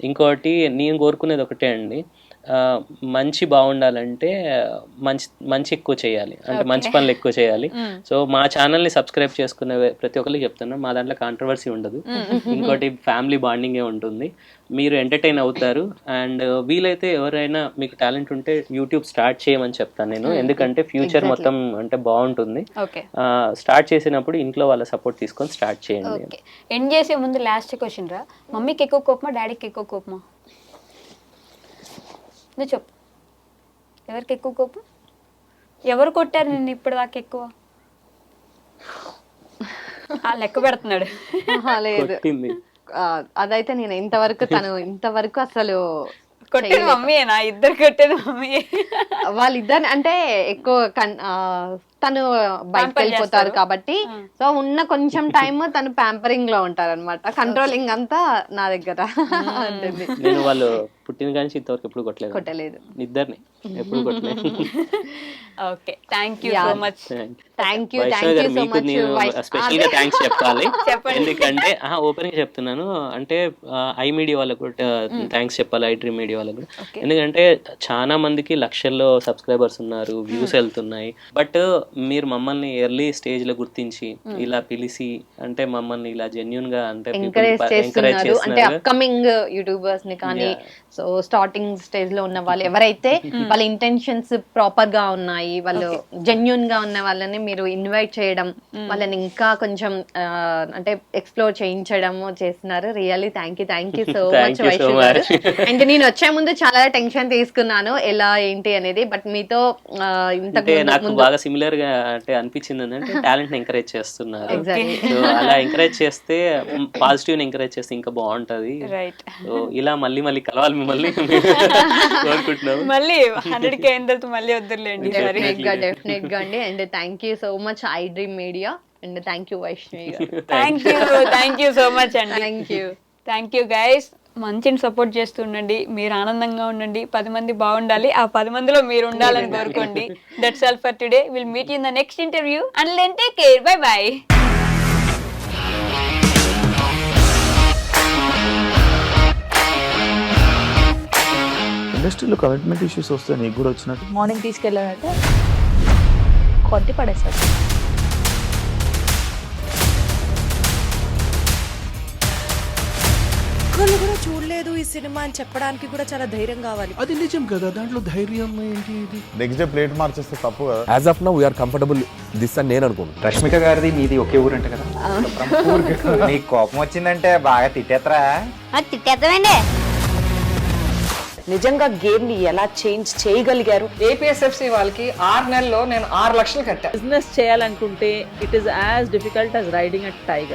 ఇంకోటి నేను కోరుకునేది ఒకటే అండి, మంచి బాగుండాలంటే మంచి ఎక్కువ చేయాలి, అంటే మంచి పనులు ఎక్కువ చేయాలి. సో మా ఛానల్ని సబ్స్క్రైబ్ చేసుకునే ప్రతి ఒక్కరికి చెప్తున్నాం, మా దాంట్లో కాంట్రవర్సీ ఉండదు. ఇంకోటి ఫ్యామిలీ బాండింగే ఉంటుంది, మీరు ఎంటర్టైన్ అవుతారు. అండ్ వీలైతే ఎవరైనా మీకు టాలెంట్ ఉంటే యూట్యూబ్ స్టార్ట్ చేయమని చెప్తాను నేను, ఎందుకంటే ఫ్యూచర్ మొత్తం అంటే బాగుంటుంది. స్టార్ట్ చేసినప్పుడు ఇంట్లో వాళ్ళ సపోర్ట్ తీసుకొని స్టార్ట్ చేయండి. ఎండ్ చేసే ముందు లాస్ట్ క్వశ్చన్ రా, మమ్మీకి ఎక్కువ కోపమా, డాడీకి ఎక్కువ కోపమా? నువ్వు చెప్పు, ఎవరికి ఎక్కువ కోపం? ఎవరు కొట్టారు నిన్ను ఇప్పటిదాకా ఎక్కువ? లెక్క పెడుతున్నాడు. లేదు, అదైతే నేను ఇంతవరకు అసలు కొట్టేది మమ్మీయేనా? ఇద్దరు కొట్టేది మమ్మీ. వాళ్ళిద్దరు అంటే ఎక్కువ తను బయటకు వెళ్ళిపోతారు కాబట్టి, సో ఉన్న కొంచెం టైం తను ప్యాంపరింగ్ లో ఉంటారు అనమాట. కంట్రోలింగ్ అంతా నా దగ్గర ఉంటుంది. నేను వాళ్ళు పుట్టిన కానీ ఇంతవరకు ఎప్పుడు కొట్టలేదు ఇద్దరిని, ఎప్పుడు కొట్టలేదు. Okay, thank you so much. Thank you so much. Special గా థ్యాంక్స్ చెప్పాలి, ఎందుకంటే ఓపెన్ గా చెప్తున్నాను, అంటే ఐ మీడియా వాళ్ళకు కూడా థ్యాంక్స్ చెప్పాలి, ఐ డ్రీమ్ మీడియా వాళ్ళకు. ఎందుకంటే చాలా మందికి లక్షల్లో సబ్స్క్రైబర్స్ ఉన్నారు, వ్యూస్ వెళ్తున్నాయి, బట్ మీరు మమ్మల్ని ఎర్లీ స్టేజ్ లో గుర్తించి ఇలా పిలిచి అంటే మమ్మల్ని ఇలా జెన్యున్ గా అంటే ఎంకరేజ్ చేస్తున్నారు. అంటే అప్కమింగ్ యూట్యూబర్స్ ని కానీ సో స్టార్టింగ్ స్టేజ్ లో ఉన్న వాళ్ళు ఎవరైతే వాళ్ళ ఇంటెన్షన్స్ ప్రాపర్ గా ఉన్నాయి, వాళ్ళు జెన్యున్ గా ఉన్న వాళ్ళని మీరు ఇన్వైట్ చేయడం, వాళ్ళని ఇంకా కొంచెం అంటే ఎక్స్ప్లోర్ చేయించడం చేస్తున్నారు. Really thank you so much Vaishnavi గారు. అండ్ నేను వచ్చే ముందు చాలా టెన్షన్ తీసుకున్నాను ఎలా ఏంటి అనేది, బట్ మీతో నాకు బాగా సిమిలర్ గా అంటే అనిపించింది అంటే టాలెంట్ ని ఎంకరేజ్ చేస్తున్నారు. సో అలా ఎంకరేజ్ చేస్తే పాజిటివ్ ఎంకరేజ్ చేస్తే ఇంకా బాగుంటది. సో ఇలా మళ్ళీ మళ్ళీ కలవాలి మిమ్మల్ని కోరుకుంటున్నాం. మళ్ళీ 100K అయిన తర్వాత మళ్ళీ వద్దులేండి. డెఫినెట్ గా అండి. And thank you so much I dream media. And thank you Vaishnavi గారు. థ్యాంక్ యూ సో మచ్ అండి. Thank you guys. మంచిని సపోర్ట్ చేస్తూ ఉండండి, మీరు ఆనందంగా ఉండండి, 10 మంది బాగుండాలి, ఆ 10 మందిలో మీరు ఉండాలని కోరుకోండి. That's all for today. Will meet you in the next interview. Until then take care. Bye bye. ఇండస్ట్రీలో కమిట్మెంట్ ఇష్యూస్ వస్తే నీకు కూడా వచ్చినట్టు మార్నింగ్ తీసుకెళ్ళాలంటే కొట్టి పడేసాడు. ఒక్కళ్ళు కూడా చూడలేదు ఈ సినిమా అని చెప్పడానికి కూడా చాలా ధైర్యం కావాలి. అది నిజం కదా, దాంట్లో ధైర్యం ఏంటి? ఇది నెక్స్ట్ డే ప్లేట్ మార్చేస్తే తప్పు కదా. As of now we're comfortable this అని నేను అనుకుంటున్నాను. రష్మిక గారిది మీది ఒకే ఊరంట కదా? నీకు కోపం వచ్చిందంటే బాగా తిట్టేత్తరా? తిట్టేద్దామండి. నిజంగా గేమ్ ని ఎలా చేంజ్ చేయగలిగారు? ఏపీఎస్ఎఫ్సి వాళ్ళకి 6 నెలల్లో నేను 6 లక్షలు కట్టా. బిజినెస్ చేయాలనుకుంటే it is as difficult as riding a tiger.